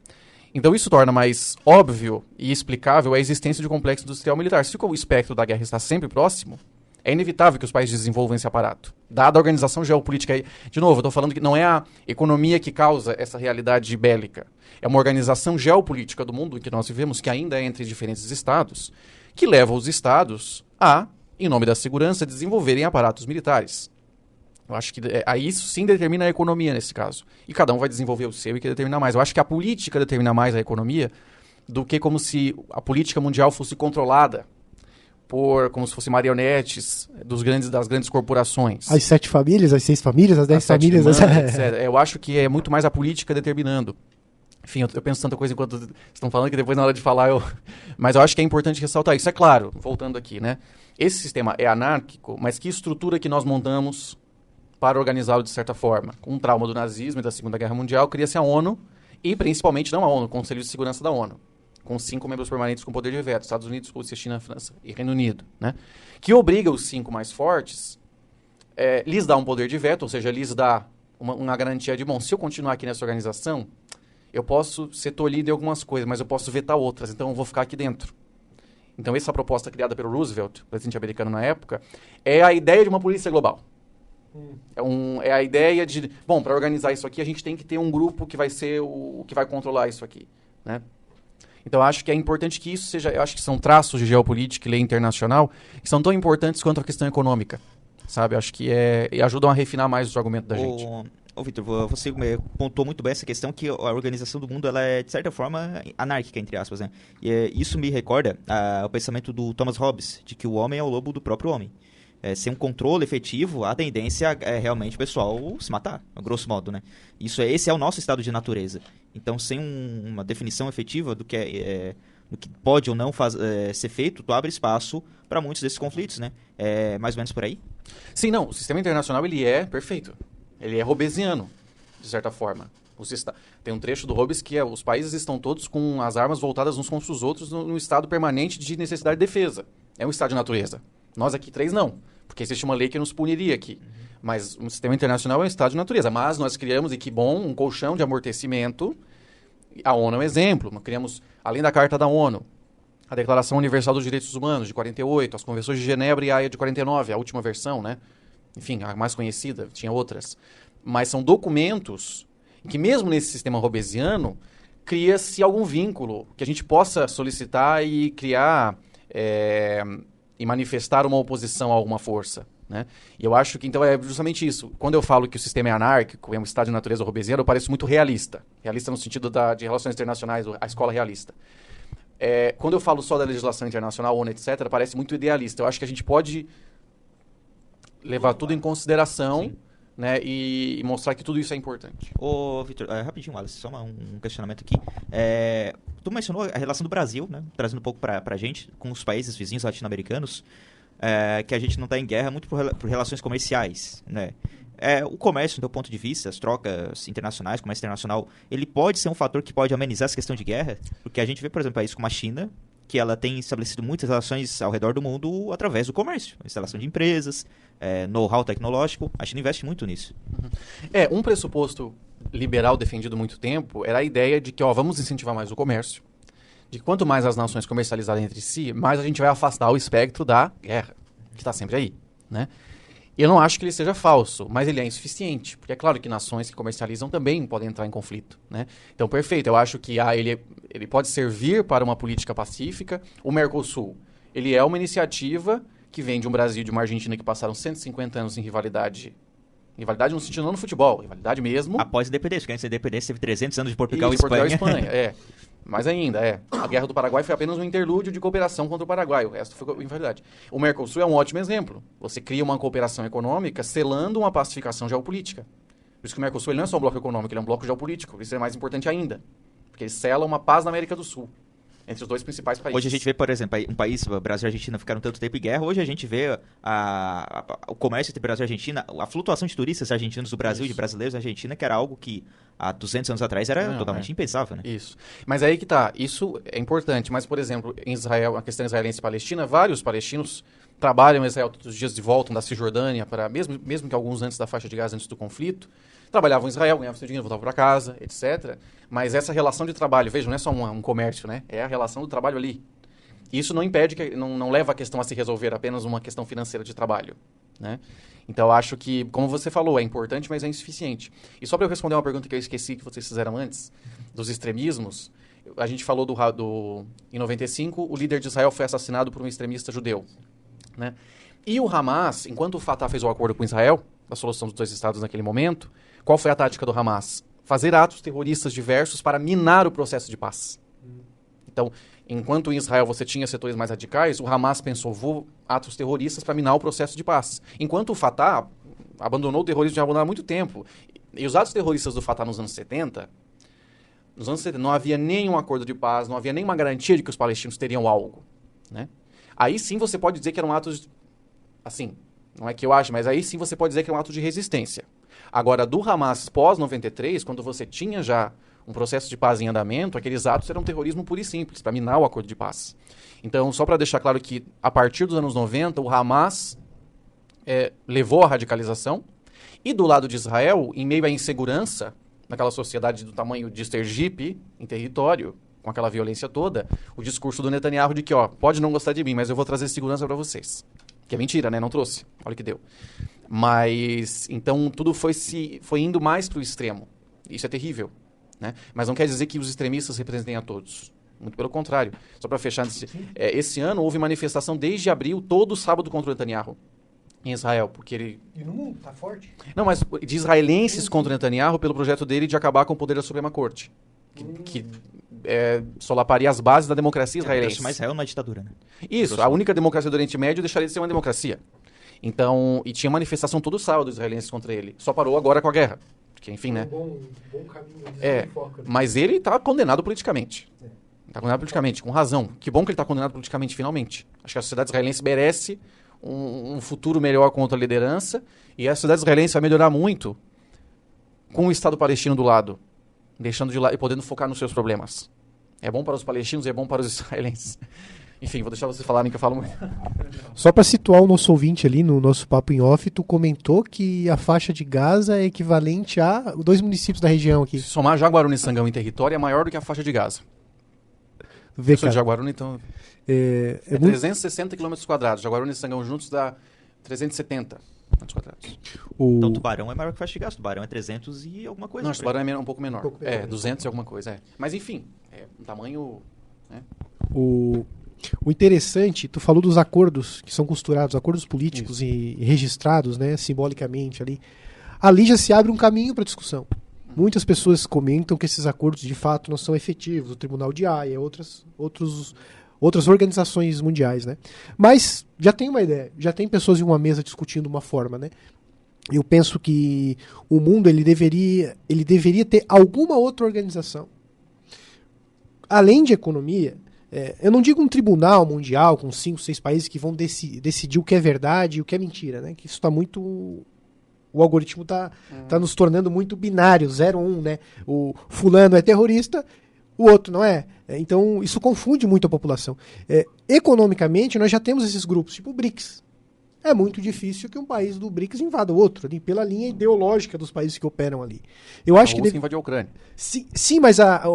Speaker 3: Então isso torna mais óbvio e explicável a existência de um complexo industrial militar. Se o espectro da guerra está sempre próximo, é inevitável que os países desenvolvam esse aparato. Dada a organização geopolítica. De novo, eu estou falando que não é a economia que causa essa realidade bélica. É uma organização geopolítica do mundo em que nós vivemos, que ainda é entre diferentes estados, que leva os estados a, em nome da segurança, desenvolverem aparatos militares. Eu acho que isso sim determina a economia nesse caso. E cada um vai desenvolver o seu e que determina mais. Eu acho que a política determina mais a economia do que como se a política mundial fosse controlada como se fossem marionetes das grandes corporações.
Speaker 2: As 7 famílias, as 6 famílias, as 10 famílias.
Speaker 3: Etc. Eu acho que é muito mais a política determinando. Enfim, eu penso tanta coisa enquanto estão falando que depois na hora de falar Mas eu acho que é importante ressaltar isso. É claro, voltando aqui, né? Esse sistema é anárquico, mas que estrutura que nós montamos para organizá-lo de certa forma? Com o trauma do nazismo e da Segunda Guerra Mundial, cria-se a ONU e principalmente não a ONU, o Conselho de Segurança da ONU, com 5 membros permanentes com poder de veto, Estados Unidos, Rússia, China, França e Reino Unido, né? Que obriga os 5 mais fortes, lhes dá um poder de veto, ou seja, lhes dá uma garantia de, bom, se eu continuar aqui nessa organização, eu posso ser tolhido em algumas coisas, mas eu posso vetar outras, então eu vou ficar aqui dentro. Então essa proposta criada pelo Roosevelt, presidente americano na época, é a ideia de uma polícia global. É a ideia de, bom, para organizar isso aqui, a gente tem que ter um grupo que vai ser o que vai controlar isso aqui, né? Então, eu acho que é importante que isso seja... Eu acho que são traços de geopolítica e lei internacional que são tão importantes quanto a questão econômica, sabe? Eu acho que e ajudam a refinar mais os argumentos da gente.
Speaker 1: Ô Vitor, você pontuou muito bem essa questão que a organização do mundo ela é, de certa forma, anárquica, entre aspas, né? E isso me recorda o pensamento do Thomas Hobbes, de que o homem é o lobo do próprio homem. Sem um controle efetivo, a tendência é realmente o pessoal se matar, a grosso modo, né? Esse é o nosso estado de natureza. Então, sem uma definição efetiva do que pode ou não ser feito, tu abre espaço para muitos desses conflitos, né? É mais ou menos por aí?
Speaker 3: Sim, não. O sistema internacional, ele é perfeito. Ele é hobbesiano, de certa forma. Tem um trecho do Hobbes que os países estão todos com as armas voltadas uns contra os outros num estado permanente de necessidade de defesa. É um estado de natureza. Nós aqui 3 não, porque existe uma lei que nos puniria aqui. Mas o sistema internacional é um estado de natureza. Mas nós criamos, e que bom, um colchão de amortecimento. A ONU é um exemplo. Nós criamos, além da Carta da ONU, a Declaração Universal dos Direitos Humanos, de 48, as Convenções de Genebra e a Haia de 49, a última versão, né? Enfim, a mais conhecida, tinha outras. Mas são documentos que, mesmo nesse sistema hobbesiano, cria-se algum vínculo que a gente possa solicitar e criar... e manifestar uma oposição a alguma força, né? E eu acho que, então, é justamente isso. Quando eu falo que o sistema é anárquico, é um estado de natureza hobbesiano, eu pareço muito realista. Realista no sentido de relações internacionais, a escola realista. Quando eu falo só da legislação internacional, ONU, etc., parece muito idealista. Eu acho que a gente pode levar tudo em consideração, né, e mostrar que tudo isso é importante.
Speaker 1: Ô, Vitor, rapidinho, Wallace, só um questionamento aqui. Tu mencionou a relação do Brasil, né, trazendo um pouco pra gente, com os países vizinhos latino-americanos, que a gente não está em guerra muito por relações comerciais, né? O comércio, do teu ponto de vista, as trocas internacionais, comércio internacional, ele pode ser um fator que pode amenizar essa questão de guerra? Porque a gente vê, por exemplo, países como a China, que ela tem estabelecido muitas relações ao redor do mundo através do comércio, instalação de empresas, know-how tecnológico. A China investe muito nisso.
Speaker 3: Um pressuposto liberal defendido há muito tempo era a ideia de que vamos incentivar mais o comércio, de que quanto mais as nações comercializarem entre si, mais a gente vai afastar o espectro da guerra, que está sempre aí, né? Eu não acho que ele seja falso, mas ele é insuficiente, porque é claro que nações que comercializam também podem entrar em conflito, né? Então, perfeito, eu acho que ele pode servir para uma política pacífica. O Mercosul, ele é uma iniciativa que vem de um Brasil e de uma Argentina que passaram 150 anos em rivalidade. Rivalidade no sentido não no futebol, rivalidade mesmo.
Speaker 1: Após a independência, porque antes da independência teve 300 anos de Portugal e
Speaker 3: Portugal
Speaker 1: Espanha.
Speaker 3: e Espanha, mais ainda, a Guerra do Paraguai foi apenas um interlúdio de cooperação contra o Paraguai, o resto foi invalidade. O Mercosul é um ótimo exemplo. Você cria uma cooperação econômica selando uma pacificação geopolítica. Por isso que o Mercosul ele não é só um bloco econômico, ele é um bloco geopolítico. Isso é mais importante ainda, porque ele sela uma paz na América do Sul, entre os dois principais países.
Speaker 1: Hoje a gente vê, por exemplo, um país, o Brasil e a Argentina ficaram tanto tempo em guerra, hoje a gente vê o comércio entre Brasil e Argentina, a flutuação de turistas argentinos do Brasil e de brasileiros da Argentina, que era algo que há 200 anos atrás era totalmente impensável, né?
Speaker 3: Isso. Mas aí que tá, isso é importante, mas, por exemplo, em Israel, a questão israelense e palestina, vários palestinos trabalham em Israel todos os dias de volta da Cisjordânia, mesmo que alguns antes da faixa de Gaza, antes do conflito, trabalhavam em Israel, ganhavam seu dinheiro, voltavam para casa, etc. Mas essa relação de trabalho, vejam, não é só um comércio, né? É a relação do trabalho ali. Isso não impede, não leva a questão a se resolver apenas uma questão financeira de trabalho, né? Então, eu acho que, como você falou, é importante, mas é insuficiente. E só para eu responder uma pergunta que eu esqueci que vocês fizeram antes, dos extremismos, a gente falou em 95, o líder de Israel foi assassinado por um extremista judeu, né? E o Hamas, enquanto o Fatah fez o acordo com Israel, a solução dos dois estados naquele momento, qual foi a tática do Hamas? Fazer atos terroristas diversos para minar o processo de paz. Então, enquanto em Israel você tinha setores mais radicais, o Hamas pensou, atos terroristas para minar o processo de paz. Enquanto o Fatah abandonou o terrorismo já há muito tempo. E os atos terroristas do Fatah nos anos 70 não havia nenhum acordo de paz, não havia nenhuma garantia de que os palestinos teriam algo, né? Aí sim você pode dizer que eram atos, assim, não é que eu acho, mas aí sim você pode dizer que é um ato de resistência. Agora, do Hamas pós-93, quando você tinha já um processo de paz em andamento, aqueles atos eram terrorismo puro e simples, para minar o acordo de paz. Então, só para deixar claro que, a partir dos anos 90, o Hamas levou à radicalização, e do lado de Israel, em meio à insegurança, naquela sociedade do tamanho de Sergipe, em território, com aquela violência toda, o discurso do Netanyahu de que, pode não gostar de mim, mas eu vou trazer segurança para vocês. Que é mentira, né? Não trouxe. Olha o que deu. Mas, então, tudo foi indo mais para o extremo. Isso é terrível, né? Mas não quer dizer que os extremistas representem a todos. Muito pelo contrário. Só para fechar, esse ano houve manifestação desde abril, todo sábado, contra o Netanyahu, em Israel, porque ele...
Speaker 2: E no mundo, tá forte?
Speaker 3: Não, mas de israelenses contra o Netanyahu pelo projeto dele de acabar com o poder da Suprema Corte. Que solaparia as bases da democracia israelense.
Speaker 1: Mas Israel não é ditadura, né?
Speaker 3: Isso, a única democracia do Oriente Médio deixaria de ser uma democracia. Então, e tinha manifestação todo sábado israelenses contra ele. Só parou agora com a guerra. Porque, enfim, né?
Speaker 2: Bom caminho.
Speaker 3: Mas ele está condenado politicamente. Está condenado politicamente, com razão. Que bom que ele está condenado politicamente, finalmente. Acho que a sociedade israelense merece um futuro melhor com outra liderança. E a sociedade israelense vai melhorar muito com o Estado palestino do lado, deixando de lado e podendo focar nos seus problemas. É bom para os palestinos e é bom para os israelenses. Enfim, vou deixar vocês falarem que eu falo muito.
Speaker 2: Só para situar o nosso ouvinte ali no nosso papo em off, tu comentou que a faixa de Gaza é equivalente a 2 municípios da região aqui.
Speaker 3: Se somar Jaguaruna e Sangão em território, é maior do que a faixa de Gaza. Eu sou de Jaguaruna, então... É 360 km². Jaguaruna e Sangão juntos dá 370 km².
Speaker 1: Então Tubarão é maior que a faixa de Gaza. Tubarão é 300 e alguma coisa.
Speaker 3: Não, Tubarão é um pouco menor. 200 e alguma coisa, Mas enfim, um tamanho... né?
Speaker 2: O interessante, tu falou dos acordos que são costurados, acordos políticos e registrados, né, simbolicamente ali. Ali já se abre um caminho para discussão. Muitas pessoas comentam que esses acordos de fato não são efetivos, o Tribunal de Haia, outras organizações mundiais, né? Mas já tem uma ideia, já tem pessoas em uma mesa discutindo uma forma, né? Eu penso que o mundo ele deveria ter alguma outra organização. Além de economia, eu não digo um tribunal mundial com 5, 6 países que vão decidir o que é verdade e o que é mentira, né? Que isso está muito... O algoritmo tá nos tornando muito binário, 0, 1, né? O fulano é terrorista, o outro não é. Então, isso confunde muito a população. Economicamente, nós já temos esses grupos, tipo o BRICS. É muito difícil que um país do BRICS invada o outro, ali, pela linha ideológica dos países que operam ali. Eu acho que
Speaker 3: invadiu a Ucrânia.
Speaker 2: Sim, mas a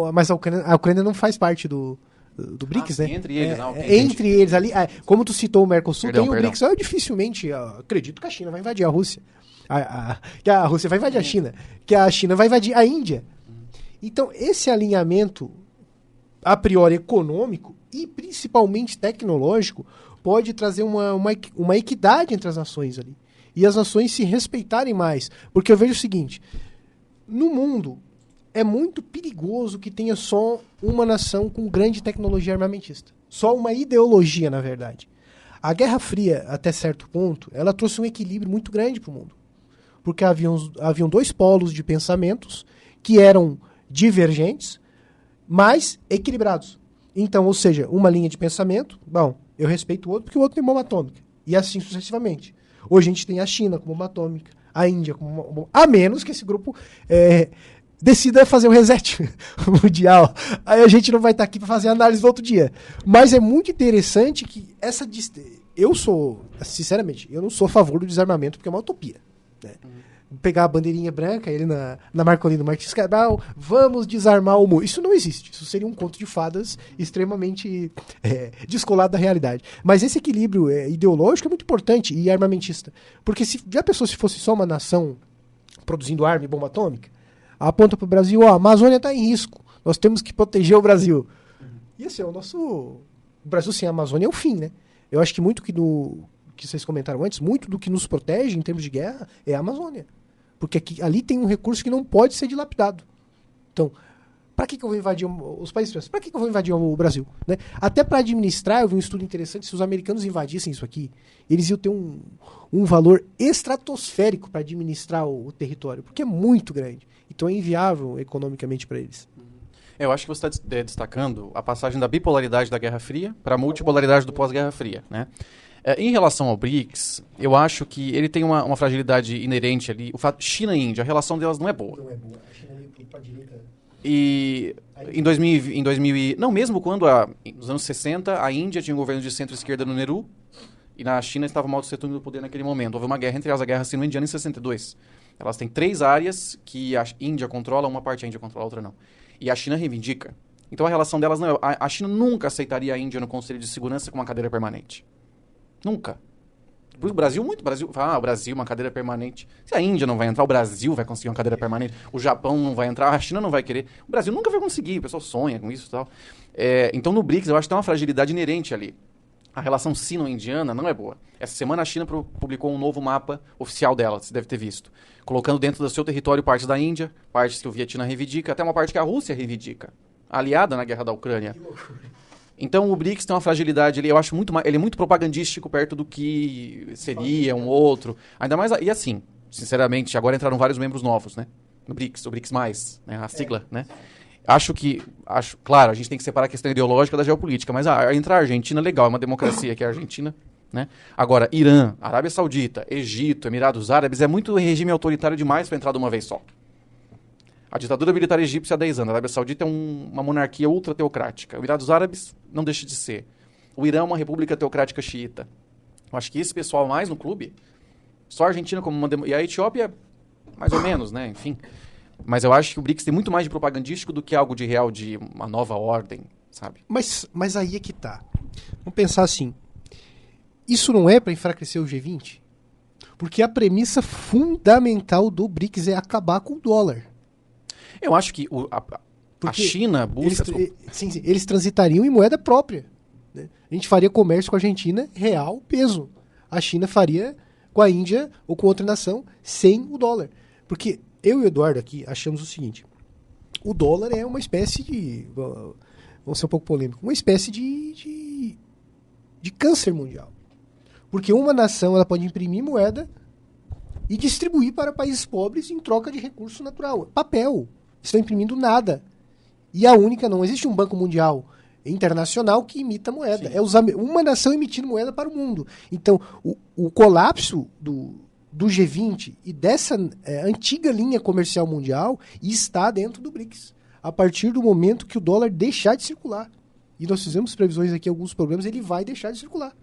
Speaker 2: Ucrânia não faz parte do BRICS, né?
Speaker 3: Entre eles,
Speaker 2: entre eles ali. Como tu citou o Mercosul, tem o BRICS. Eu dificilmente acredito que a China vai invadir a Rússia. Que a Rússia vai invadir a China. Que a China vai invadir a Índia. Então, esse alinhamento, a priori econômico e principalmente tecnológico, pode trazer uma equidade entre as nações ali. E as nações se respeitarem mais. Porque eu vejo o seguinte, no mundo, é muito perigoso que tenha só uma nação com grande tecnologia armamentista. Só uma ideologia, na verdade. A Guerra Fria, até certo ponto, ela trouxe um equilíbrio muito grande para o mundo. Porque haviam dois polos de pensamentos que eram divergentes, mas equilibrados. Então, ou seja, uma linha de pensamento, bom, eu respeito o outro porque o outro tem bomba atômica. E assim sucessivamente. Hoje a gente tem a China com bomba atômica, a Índia com bomba... A menos que esse grupo decida fazer um reset mundial. Aí a gente não vai estar aqui para fazer análise no outro dia. Mas é muito interessante que essa... Sinceramente, eu não sou a favor do desarmamento porque é uma utopia. Né? Pegar a bandeirinha branca, ele na Marcolino Martins Cabral, vamos desarmar o mundo. Isso não existe. Isso seria um conto de fadas extremamente descolado da realidade. Mas esse equilíbrio ideológico é muito importante e armamentista. Porque se fosse só uma nação produzindo arma e bomba atômica, aponta para o Brasil, a Amazônia está em risco, nós temos que proteger o Brasil. E esse é o nosso... O Brasil sem a Amazônia é o fim, né? Eu acho que muito que vocês comentaram antes, muito do que nos protege em termos de guerra é a Amazônia. Porque ali tem um recurso que não pode ser dilapidado. Então, para que eu vou invadir os países? Para que eu vou invadir o Brasil? Né? Até para administrar, eu vi um estudo interessante, se os americanos invadissem isso aqui, eles iam ter um valor estratosférico para administrar o território, porque é muito grande. Então é inviável economicamente para eles.
Speaker 3: Eu acho que você está destacando a passagem da bipolaridade da Guerra Fria para a multipolaridade do pós-Guerra Fria, né? Em relação ao BRICS, eu acho que ele tem uma fragilidade inerente ali. O fato China e Índia, a relação delas não é boa.
Speaker 2: Não é boa. A China é para a direita.
Speaker 3: E não, mesmo quando nos anos 60 a Índia tinha um governo de centro-esquerda no Nehru e na China estava Mao Tse Tung no poder naquele momento. Houve uma guerra entre elas, a Guerra Sino-Indiana em 62. Elas têm 3 áreas que a Índia controla, uma parte a Índia controla, a outra não. E a China reivindica. Então a relação delas não é... A China nunca aceitaria a Índia no Conselho de Segurança com uma cadeira permanente. Nunca. O Brasil, o Brasil, uma cadeira permanente. Se a Índia não vai entrar, o Brasil vai conseguir uma cadeira permanente. O Japão não vai entrar, a China não vai querer. O Brasil nunca vai conseguir, o pessoal sonha com isso e tal. Então no BRICS eu acho que tem uma fragilidade inerente ali. A relação sino-indiana não é boa. Essa semana a China publicou um novo mapa oficial dela, você deve ter visto. Colocando dentro do seu território partes da Índia, partes que o Vietnã reivindica, até uma parte que a Rússia reivindica. Aliada na guerra da Ucrânia. Então o BRICS tem uma fragilidade, ele é muito propagandístico perto do que seria um outro. Ainda mais, e assim, sinceramente, agora entraram vários membros novos, né? No BRICS, o BRICS+, né? A sigla, né? Claro, a gente tem que separar a questão ideológica da geopolítica, mas entrar a Argentina, legal, é uma democracia que é a Argentina, né? Agora, Irã, Arábia Saudita, Egito, Emirados Árabes, é muito regime autoritário demais para entrar de uma vez só. A ditadura militar egípcia há 10 anos, a Arábia Saudita é uma monarquia ultra-teocrática, Emirados Árabes não deixa de ser. O Irã é uma república teocrática xiita. Eu acho que esse pessoal mais no clube, só a Argentina como uma... E a Etiópia, mais ou menos, né? Enfim... Mas eu acho que o BRICS tem muito mais de propagandístico do que algo de real, de uma nova ordem, sabe?
Speaker 2: Mas aí é que tá. Vamos pensar assim. Isso não é para enfraquecer o G20? Porque a premissa fundamental do BRICS é acabar com o dólar.
Speaker 3: Eu acho que a China busca...
Speaker 2: Eles transitariam em moeda própria. Né? A gente faria comércio com a Argentina real, peso. A China faria com a Índia ou com outra nação sem o dólar. Porque... Eu e o Eduardo aqui achamos o seguinte: o dólar é uma espécie de... Vamos ser um pouco polêmico. Uma espécie de câncer mundial. Porque uma nação ela pode imprimir moeda e distribuir para países pobres em troca de recurso natural. Papel. Estão imprimindo nada. E a única... Não existe um banco mundial internacional que imita moeda. Sim. É uma nação emitindo moeda para o mundo. Então, o colapso do G20 e dessa antiga linha comercial mundial está dentro do BRICS. A partir do momento que o dólar deixar de circular. E nós fizemos previsões aqui em alguns programas, ele vai deixar de circular.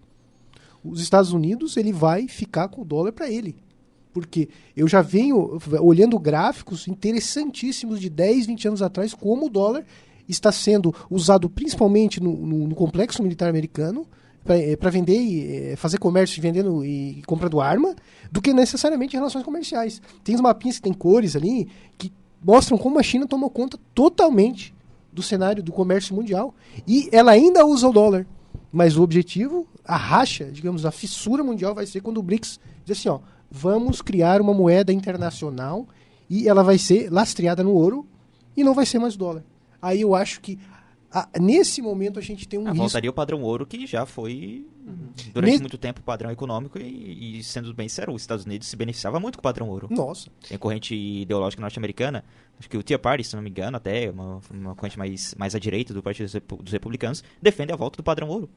Speaker 2: Os Estados Unidos, ele vai ficar com o dólar para ele. Porque eu já venho olhando gráficos interessantíssimos de 10, 20 anos atrás, como o dólar está sendo usado principalmente no complexo militar americano, para vender e fazer comércio vendendo e comprando arma, do que necessariamente em relações comerciais. Tem uns mapinhas que tem cores ali que mostram como a China tomou conta totalmente do cenário do comércio mundial. E ela ainda usa o dólar. Mas o objetivo, a racha, digamos, a fissura mundial vai ser quando o BRICS diz assim, vamos criar uma moeda internacional e ela vai ser lastreada no ouro e não vai ser mais o dólar. Aí eu acho que nesse momento a gente tem um risco.
Speaker 1: Voltaria o padrão ouro, que já foi durante muito tempo o padrão econômico e sendo bem sério, os Estados Unidos se beneficiava muito com o padrão ouro.
Speaker 2: Nossa.
Speaker 1: Tem a corrente ideológica norte-americana, acho que o Tea Party, se não me engano, até uma corrente mais à direita do Partido dos Republicanos, defende a volta do padrão ouro,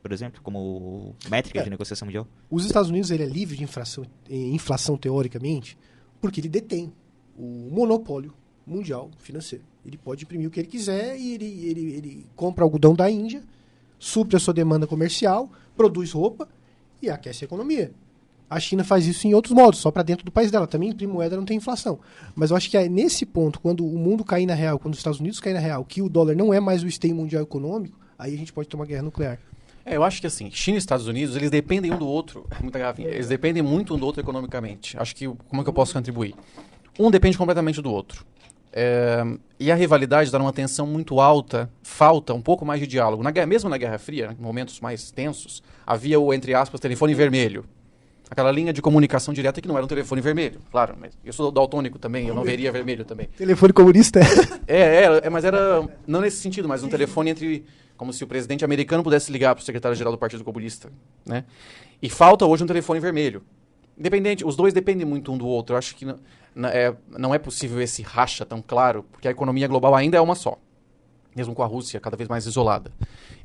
Speaker 1: por exemplo, como métrica de negociação mundial.
Speaker 2: Os Estados Unidos ele é livre de inflação teoricamente porque ele detém o monopólio mundial financeiro. Ele pode imprimir o que ele quiser e ele compra algodão da Índia, supre a sua demanda comercial, produz roupa e aquece a economia. A China faz isso em outros modos, só para dentro do país dela. Também imprime moeda, não tem inflação. Mas eu acho que é nesse ponto, quando o mundo cair na real, quando os Estados Unidos cair na real, que o dólar não é mais o esteio mundial econômico, aí a gente pode ter uma guerra nuclear.
Speaker 3: Eu acho que assim, China e Estados Unidos, eles dependem um do outro, muita garrafinha, eles dependem muito um do outro economicamente. Acho que, como é que eu posso contribuir? Um depende completamente do outro. E a rivalidade está numa tensão muito alta, falta um pouco mais de diálogo. Mesmo na Guerra Fria, em momentos mais tensos, havia o, entre aspas, telefone vermelho. Aquela linha de comunicação direta que não era um telefone vermelho, claro. Mas eu sou daltônico também, eu não veria vermelho também.
Speaker 2: Telefone comunista?
Speaker 3: Mas era, não nesse sentido, mas um telefone entre, como se o presidente americano pudesse ligar para o secretário-geral do Partido Comunista, né? E falta hoje um telefone vermelho. Independente, os dois dependem muito um do outro. Eu acho que não é possível esse racha tão claro, porque a economia global ainda é uma só. Mesmo com a Rússia cada vez mais isolada.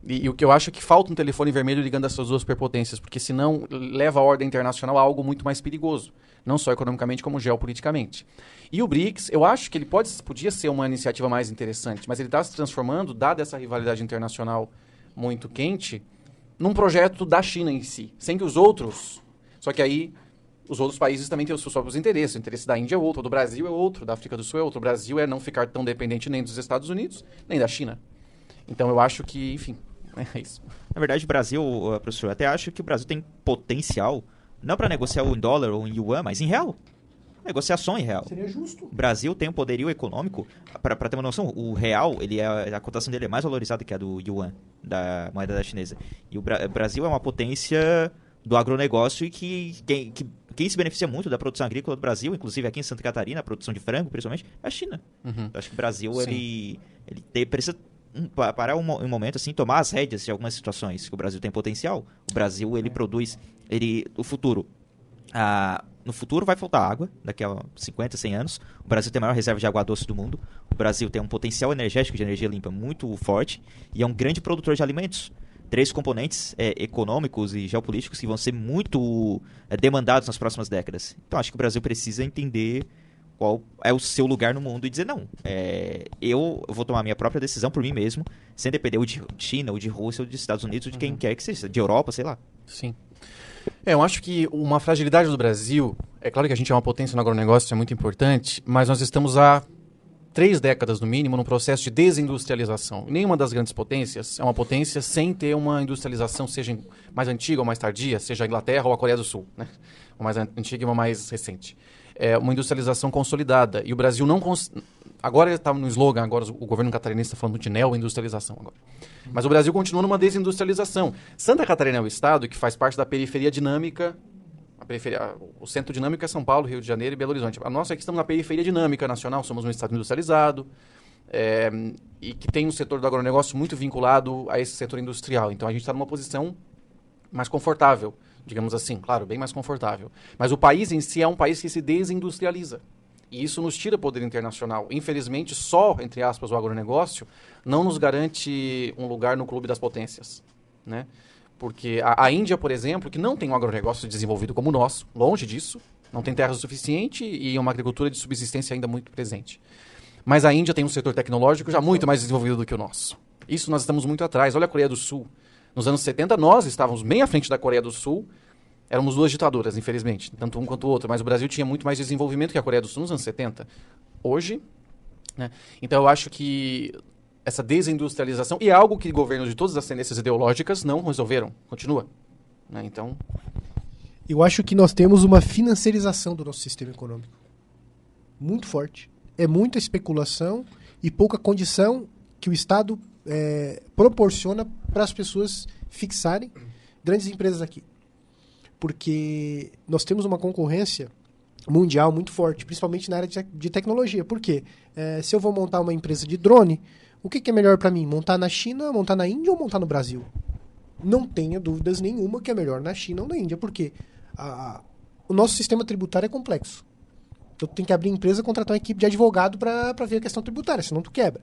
Speaker 3: E o que eu acho é que falta um telefone vermelho ligando essas duas superpotências, porque senão leva a ordem internacional a algo muito mais perigoso, não só economicamente como geopoliticamente. E o BRICS, eu acho que ele podia ser uma iniciativa mais interessante, mas ele está se transformando, dada essa rivalidade internacional muito quente, num projeto da China em si, sem que os outros... Só que aí os outros países também têm os seus próprios interesses. O interesse da Índia é outro, do Brasil é outro, da África do Sul é outro. O Brasil é não ficar tão dependente nem dos Estados Unidos, nem da China. Então eu acho que, enfim, é isso.
Speaker 1: Na verdade, o Brasil, professor, eu até acho que o Brasil tem potencial, não para negociar em dólar ou em yuan, mas em real. Negociação em real.
Speaker 2: Seria justo.
Speaker 1: O Brasil tem um poderio econômico, para ter uma noção, o real, a cotação dele é mais valorizada que a do yuan, da moeda da chinesa. E o Brasil é uma potência do agronegócio e que quem se beneficia muito da produção agrícola do Brasil, inclusive aqui em Santa Catarina, a produção de frango, principalmente, é a China.
Speaker 3: Uhum.
Speaker 1: Então, acho que o Brasil ele precisa parar um momento, assim, tomar as rédeas de algumas situações. Que o Brasil tem potencial, o Brasil ele produz, o futuro. No futuro vai faltar água, daqui a 50, 100 anos. O Brasil tem a maior reserva de água doce do mundo. O Brasil tem um potencial energético de energia limpa muito forte e é um grande produtor de alimentos. 3 componentes econômicos e geopolíticos que vão ser muito demandados nas próximas décadas. Então, acho que o Brasil precisa entender qual é o seu lugar no mundo e dizer, não, eu vou tomar a minha própria decisão por mim mesmo, sem depender ou de China, ou de Rússia, ou de Estados Unidos, ou de quem quer que seja, de Europa, sei lá.
Speaker 3: Sim. Eu acho que uma fragilidade do Brasil, é claro que a gente é uma potência no agronegócio, isso é muito importante, mas nós estamos há 3 décadas, no mínimo, num processo de desindustrialização. Nenhuma das grandes potências é uma potência sem ter uma industrialização, seja mais antiga ou mais tardia, seja a Inglaterra ou a Coreia do Sul, né? Uma mais antiga e uma mais recente. É uma industrialização consolidada. E o Brasil não... Agora está no slogan, agora o governo catarinense está falando de neo-industrialização agora. Mas o Brasil continua numa desindustrialização. Santa Catarina é o estado que faz parte da periferia dinâmica. O centro dinâmico é São Paulo, Rio de Janeiro e Belo Horizonte. A nossa aqui estamos na periferia dinâmica nacional, somos um estado industrializado e que tem um setor do agronegócio muito vinculado a esse setor industrial. Então a gente está numa posição mais confortável, digamos assim, claro, bem mais confortável. Mas o país em si é um país que se desindustrializa. E isso nos tira poder internacional. Infelizmente, só, entre aspas, o agronegócio não nos garante um lugar no clube das potências, né? Porque a Índia, por exemplo, que não tem um agronegócio desenvolvido como o nosso, longe disso, não tem terra suficiente e uma agricultura de subsistência ainda muito presente. Mas a Índia tem um setor tecnológico já muito mais desenvolvido do que o nosso. Isso nós estamos muito atrás. Olha a Coreia do Sul. Nos anos 70, nós estávamos bem à frente da Coreia do Sul. Éramos 2 ditaduras, infelizmente, tanto um quanto o outro. Mas o Brasil tinha muito mais desenvolvimento que a Coreia do Sul nos anos 70. Hoje, né? Então eu acho que essa desindustrialização, e é algo que governos de todas as tendências ideológicas não resolveram, continua. Né? Então...
Speaker 2: Eu acho que nós temos uma financiarização do nosso sistema econômico. Muito forte. É muita especulação e pouca condição que o Estado proporciona para as pessoas fixarem grandes empresas aqui. Porque nós temos uma concorrência mundial muito forte, principalmente na área de tecnologia. Por quê? Se eu vou montar uma empresa de drone, o que é melhor para mim? Montar na China, montar na Índia ou montar no Brasil? Não tenha dúvidas nenhuma que é melhor na China ou na Índia. Por quê? O nosso sistema tributário é complexo. Então, tu tem que abrir empresa e contratar uma equipe de advogado para ver a questão tributária, senão tu quebra.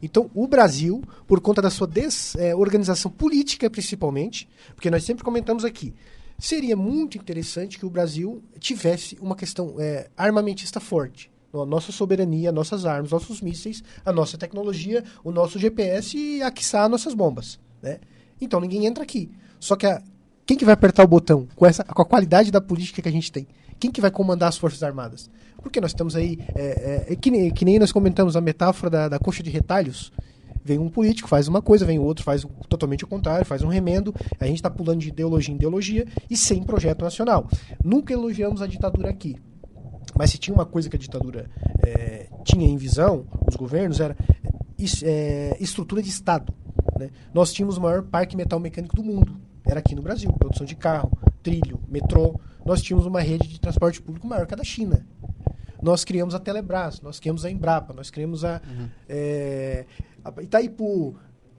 Speaker 2: Então, o Brasil, por conta da sua desorganização política, principalmente, porque nós sempre comentamos aqui, seria muito interessante que o Brasil tivesse uma questão armamentista forte. A nossa soberania, nossas armas, nossos mísseis, a nossa tecnologia, o nosso GPS e, quiçá, nossas bombas. Né? Então, ninguém entra aqui. Só que quem que vai apertar o botão com a qualidade da política que a gente tem? Quem que vai comandar as Forças Armadas? Porque nós estamos aí, que nem nós comentamos a metáfora da coxa de retalhos. Vem um político, faz uma coisa, vem o outro, faz totalmente o contrário, faz um remendo. A gente está pulando de ideologia em ideologia e sem projeto nacional. Nunca elogiamos a ditadura aqui. Mas se tinha uma coisa que a ditadura tinha em visão, os governos, era estrutura de Estado. Né? Nós tínhamos o maior parque metal mecânico do mundo. Era aqui no Brasil, produção de carro, trilho, metrô. Nós tínhamos uma rede de transporte público maior que a da China. Nós criamos a Telebrás, nós criamos a Embrapa, nós criamos a Itaipu,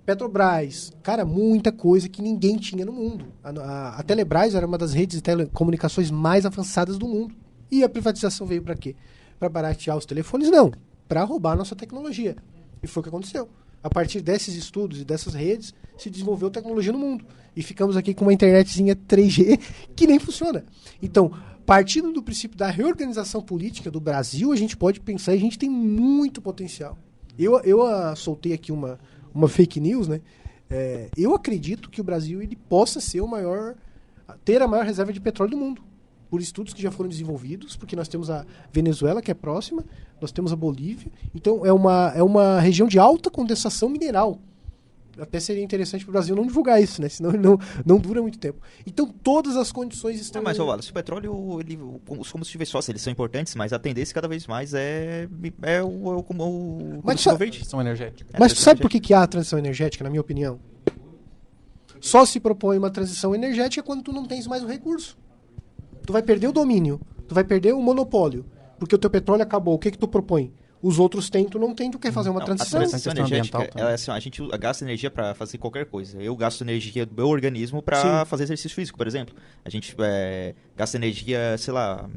Speaker 2: Petrobras. Cara, muita coisa que ninguém tinha no mundo. A Telebrás era uma das redes de telecomunicações mais avançadas do mundo. E a privatização veio para quê? Para baratear os telefones? Não, para roubar a nossa tecnologia. E foi o que aconteceu. A partir desses estudos e dessas redes, se desenvolveu tecnologia no mundo. E ficamos aqui com uma internetzinha 3G que nem funciona. Então, partindo do princípio da reorganização política do Brasil, a gente pode pensar e a gente tem muito potencial. Eu soltei aqui uma fake news, né? Eu acredito que o Brasil ele possa ser ter a maior reserva de petróleo do mundo. Por estudos que já foram desenvolvidos, porque nós temos a Venezuela, que é próxima, nós temos a Bolívia. Então, é uma região de alta condensação mineral. Até seria interessante para o Brasil não divulgar isso, né? Senão ele não dura muito tempo. Então, todas as condições estão...
Speaker 1: Mas, Wallace, o petróleo, os combustíveis fósseis, eles são importantes, mas a tendência cada vez mais é o combustível verde.
Speaker 3: Transição energética.
Speaker 2: Mas tu sabe por que há a transição energética, na minha opinião? Só se propõe uma transição energética quando tu não tens mais o recurso. Tu vai perder o domínio, tu vai perder o monopólio, porque o teu petróleo acabou. O que tu propõe? Os outros têm, tu não tem, tu quer fazer uma transição.
Speaker 1: A transição energética, a gente gasta energia para fazer qualquer coisa. Eu gasto energia do meu organismo para fazer exercício físico, por exemplo. A gente gasta energia, sei lá,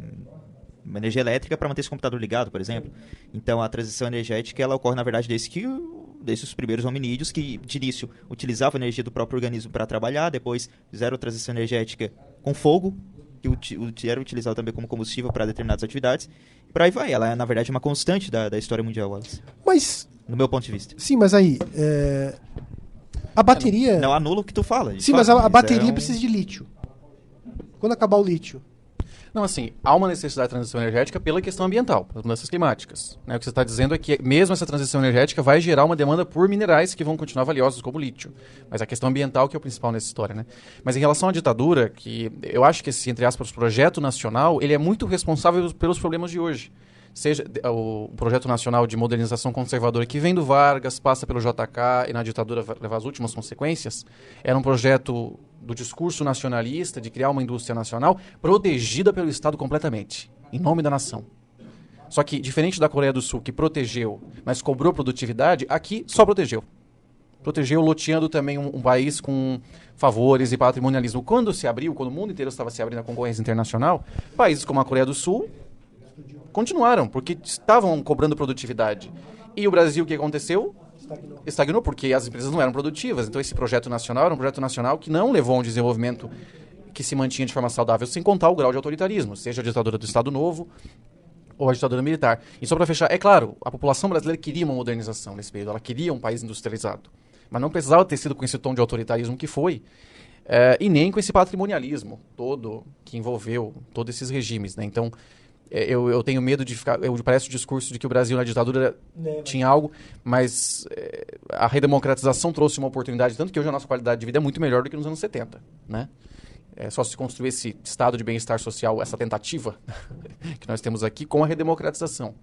Speaker 1: uma energia elétrica para manter esse computador ligado, por exemplo. Então, a transição energética, ela ocorre, na verdade, desde os primeiros hominídeos que, de início, utilizavam a energia do próprio organismo para trabalhar, depois fizeram a transição energética com fogo, que era utilizado também como combustível para determinadas atividades. E por aí vai. Ela é, na verdade, uma constante da história mundial, Wallace.
Speaker 2: Mas...
Speaker 1: No meu ponto de vista.
Speaker 2: Sim, mas aí... a bateria...
Speaker 1: Não anula o que tu fala.
Speaker 2: Sim, mas a bateria precisa de lítio. Quando acabar o lítio?
Speaker 3: Não, assim, há uma necessidade de transição energética pela questão ambiental, pelas mudanças climáticas. Né? O que você está dizendo é que mesmo essa transição energética vai gerar uma demanda por minerais que vão continuar valiosos, como lítio. Mas a questão ambiental que é o principal nessa história, né? Mas em relação à ditadura, que eu acho que esse, entre aspas, projeto nacional, ele é muito responsável pelos problemas de hoje. Seja o projeto nacional de modernização conservadora que vem do Vargas, passa pelo JK e na ditadura vai levar as últimas consequências, era um projeto do discurso nacionalista, de criar uma indústria nacional protegida pelo Estado completamente, em nome da nação. Só que, diferente da Coreia do Sul, que protegeu, mas cobrou produtividade, aqui só protegeu. Protegeu loteando também um país com favores e patrimonialismo. Quando se abriu, quando o mundo inteiro estava se abrindo à concorrência internacional, países como a Coreia do Sul continuaram, porque estavam cobrando produtividade. E o Brasil, o que aconteceu? Estagnou, porque as empresas não eram produtivas. Então, esse projeto nacional era um projeto nacional que não levou a um desenvolvimento que se mantinha de forma saudável, sem contar o grau de autoritarismo, seja a ditadura do Estado Novo ou a ditadura militar. E só para fechar, é claro, a população brasileira queria uma modernização nesse período, ela queria um país industrializado. Mas não precisava ter sido com esse tom de autoritarismo que foi, e nem com esse patrimonialismo todo que envolveu todos esses regimes, né? Então, eu tenho medo de ficar... Parece o discurso de que o Brasil na ditadura tinha algo, mas a redemocratização trouxe uma oportunidade, tanto que hoje a nossa qualidade de vida é muito melhor do que nos anos 70, né? É só se construir esse estado de bem-estar social, essa tentativa que nós temos aqui com a redemocratização.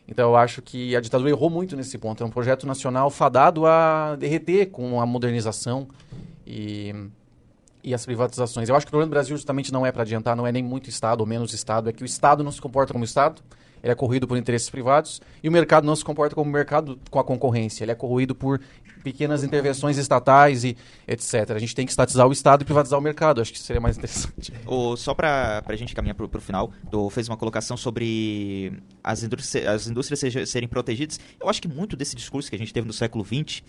Speaker 3: Então eu acho que a ditadura errou muito nesse ponto. É um projeto nacional fadado a derreter com a modernização e e as privatizações. Eu acho que o problema do Brasil justamente não é para adiantar, não é nem muito Estado ou menos Estado, é que o Estado não se comporta como Estado, ele é corroído por interesses privados, e o mercado não se comporta como mercado com a concorrência, ele é corroído por pequenas intervenções estatais e etc. A gente tem que estatizar o Estado e privatizar o mercado, acho que seria mais interessante.
Speaker 1: Só para a gente caminhar para o final, tu fez uma colocação sobre as indústrias serem protegidas. Eu acho que muito desse discurso que a gente teve no século XX,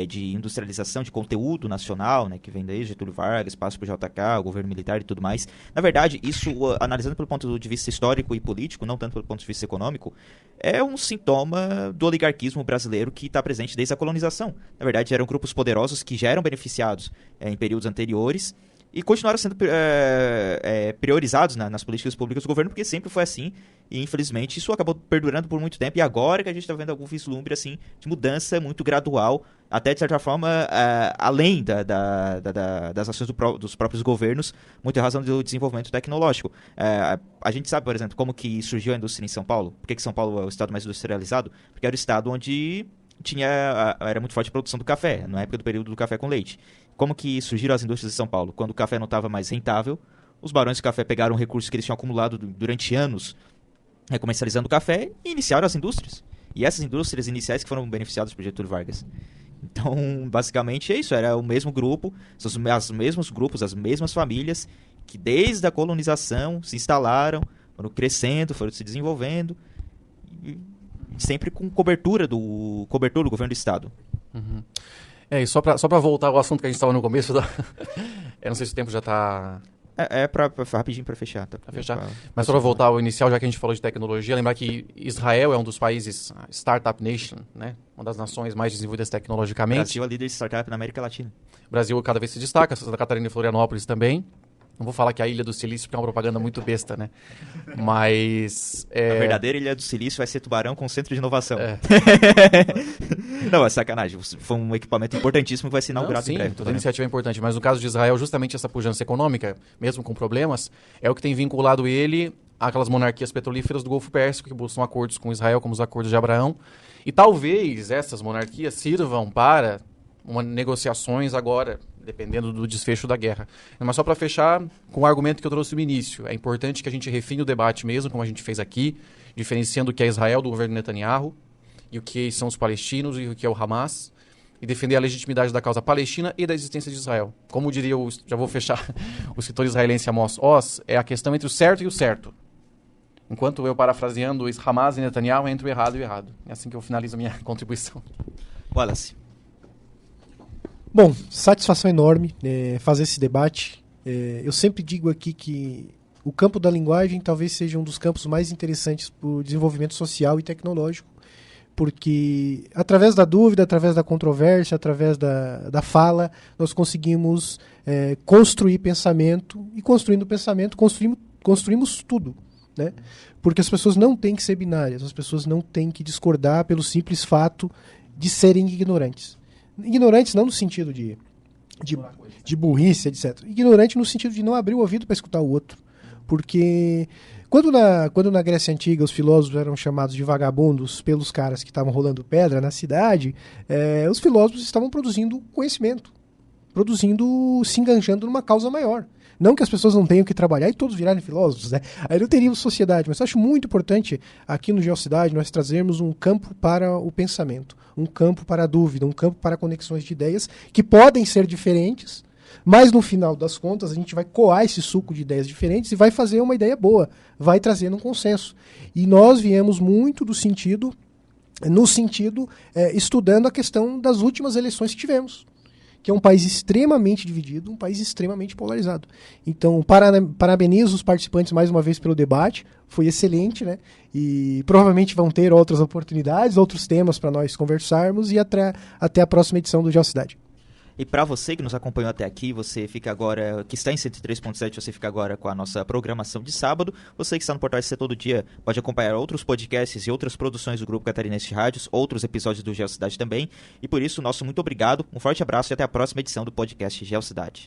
Speaker 1: de industrialização, de conteúdo nacional, né, que vem desde Getúlio Vargas, passa para o JK, o governo militar e tudo mais, na verdade, isso, analisando pelo ponto de vista histórico e político, não tanto pelo ponto de vista econômico, é um sintoma do oligarquismo brasileiro que está presente desde a colonização. Na verdade, eram grupos poderosos que já eram beneficiados em períodos anteriores e continuaram sendo priorizados nas políticas públicas do governo, porque sempre foi assim, e infelizmente isso acabou perdurando por muito tempo, e agora que a gente está vendo algum vislumbre assim, de mudança muito gradual, até de certa forma, além das ações dos próprios governos, muito em razão do desenvolvimento tecnológico. A gente sabe, por exemplo, como que surgiu a indústria em São Paulo. Por que São Paulo é o estado mais industrializado? Porque era o estado onde era muito forte a produção do café, na época do período do café com leite. Como que surgiram as indústrias de São Paulo? Quando o café não estava mais rentável, os barões de café pegaram recursos que eles tinham acumulado durante anos comercializando o café e iniciaram as indústrias. E essas indústrias iniciais que foram beneficiadas por Getúlio Vargas. Então, basicamente é isso, era o mesmo grupo, os mesmos grupos, as mesmas famílias que desde a colonização se instalaram, foram crescendo, foram se desenvolvendo, e sempre com cobertura do governo do estado.
Speaker 3: Uhum. E só pra voltar ao assunto que a gente estava no começo, eu não sei se o tempo já está...
Speaker 1: rapidinho para fechar. Tá?
Speaker 3: Pra fechar. Mas só para voltar ao inicial, já que a gente falou de tecnologia, lembrar que Israel é um dos países Startup Nation, né? Uma das nações mais desenvolvidas tecnologicamente.
Speaker 1: O Brasil é líder de startup na América Latina.
Speaker 3: O Brasil cada vez se destaca, Santa Catarina e Florianópolis também. Não vou falar que é a Ilha do Silício, porque é uma propaganda muito besta, né? Mas...
Speaker 1: A verdadeira Ilha do Silício vai ser Tubarão com centro de inovação. Não, é sacanagem. Foi um equipamento importantíssimo que vai ser inaugurado em breve.
Speaker 3: Toda iniciativa é importante. Mas no caso de Israel, justamente essa pujança econômica, mesmo com problemas, é o que tem vinculado ele àquelas monarquias petrolíferas do Golfo Pérsico, que buscam acordos com Israel, como os acordos de Abraão. E talvez essas monarquias sirvam para negociações agora, dependendo do desfecho da guerra. Mas só para fechar com o argumento que eu trouxe no início, é importante que a gente refine o debate mesmo, como a gente fez aqui, diferenciando o que é Israel do governo Netanyahu, e o que são os palestinos e o que é o Hamas, e defender a legitimidade da causa palestina e da existência de Israel. Como diria, já vou fechar, o escritor israelense Amos Oz, é a questão entre o certo e o certo. Enquanto eu, parafraseando Hamas e Netanyahu, entre o errado e o errado. É assim que eu finalizo a minha contribuição.
Speaker 1: Wallace.
Speaker 2: Bom, satisfação enorme fazer esse debate. Eu sempre digo aqui que o campo da linguagem talvez seja um dos campos mais interessantes para o desenvolvimento social e tecnológico, porque através da dúvida, através da controvérsia, através da fala, nós conseguimos construir pensamento, e construindo pensamento, construímos tudo, né? Porque as pessoas não têm que ser binárias, as pessoas não têm que discordar pelo simples fato de serem ignorantes. Ignorantes não no sentido de burrice, etc. Ignorante no sentido de não abrir o ouvido para escutar o outro. Porque quando na Grécia Antiga os filósofos eram chamados de vagabundos pelos caras que estavam rolando pedra na cidade, os filósofos estavam produzindo conhecimento, se enganjando numa causa maior. Não que as pessoas não tenham que trabalhar e todos virarem filósofos, né? Aí não teríamos sociedade. Mas eu acho muito importante aqui no Geocidade nós trazermos um campo para o pensamento, um campo para a dúvida, um campo para conexões de ideias que podem ser diferentes, mas no final das contas a gente vai coar esse suco de ideias diferentes e vai fazer uma ideia boa, vai trazer um consenso. E nós viemos muito no sentido estudando a questão das últimas eleições que tivemos, que é um país extremamente dividido, um país extremamente polarizado. Então, parabenizo os participantes mais uma vez pelo debate, foi excelente, né? E provavelmente vão ter outras oportunidades, outros temas para nós conversarmos, e até a próxima edição do Geocidade.
Speaker 1: E para você que nos acompanhou até aqui, você fica agora, que está em 103.7, você fica agora com a nossa programação de sábado. Você que está no Portal SC todo dia pode acompanhar outros podcasts e outras produções do Grupo Catarinense de Rádios, outros episódios do Geocidade também. E por isso, nosso muito obrigado, um forte abraço e até a próxima edição do podcast Geocidade.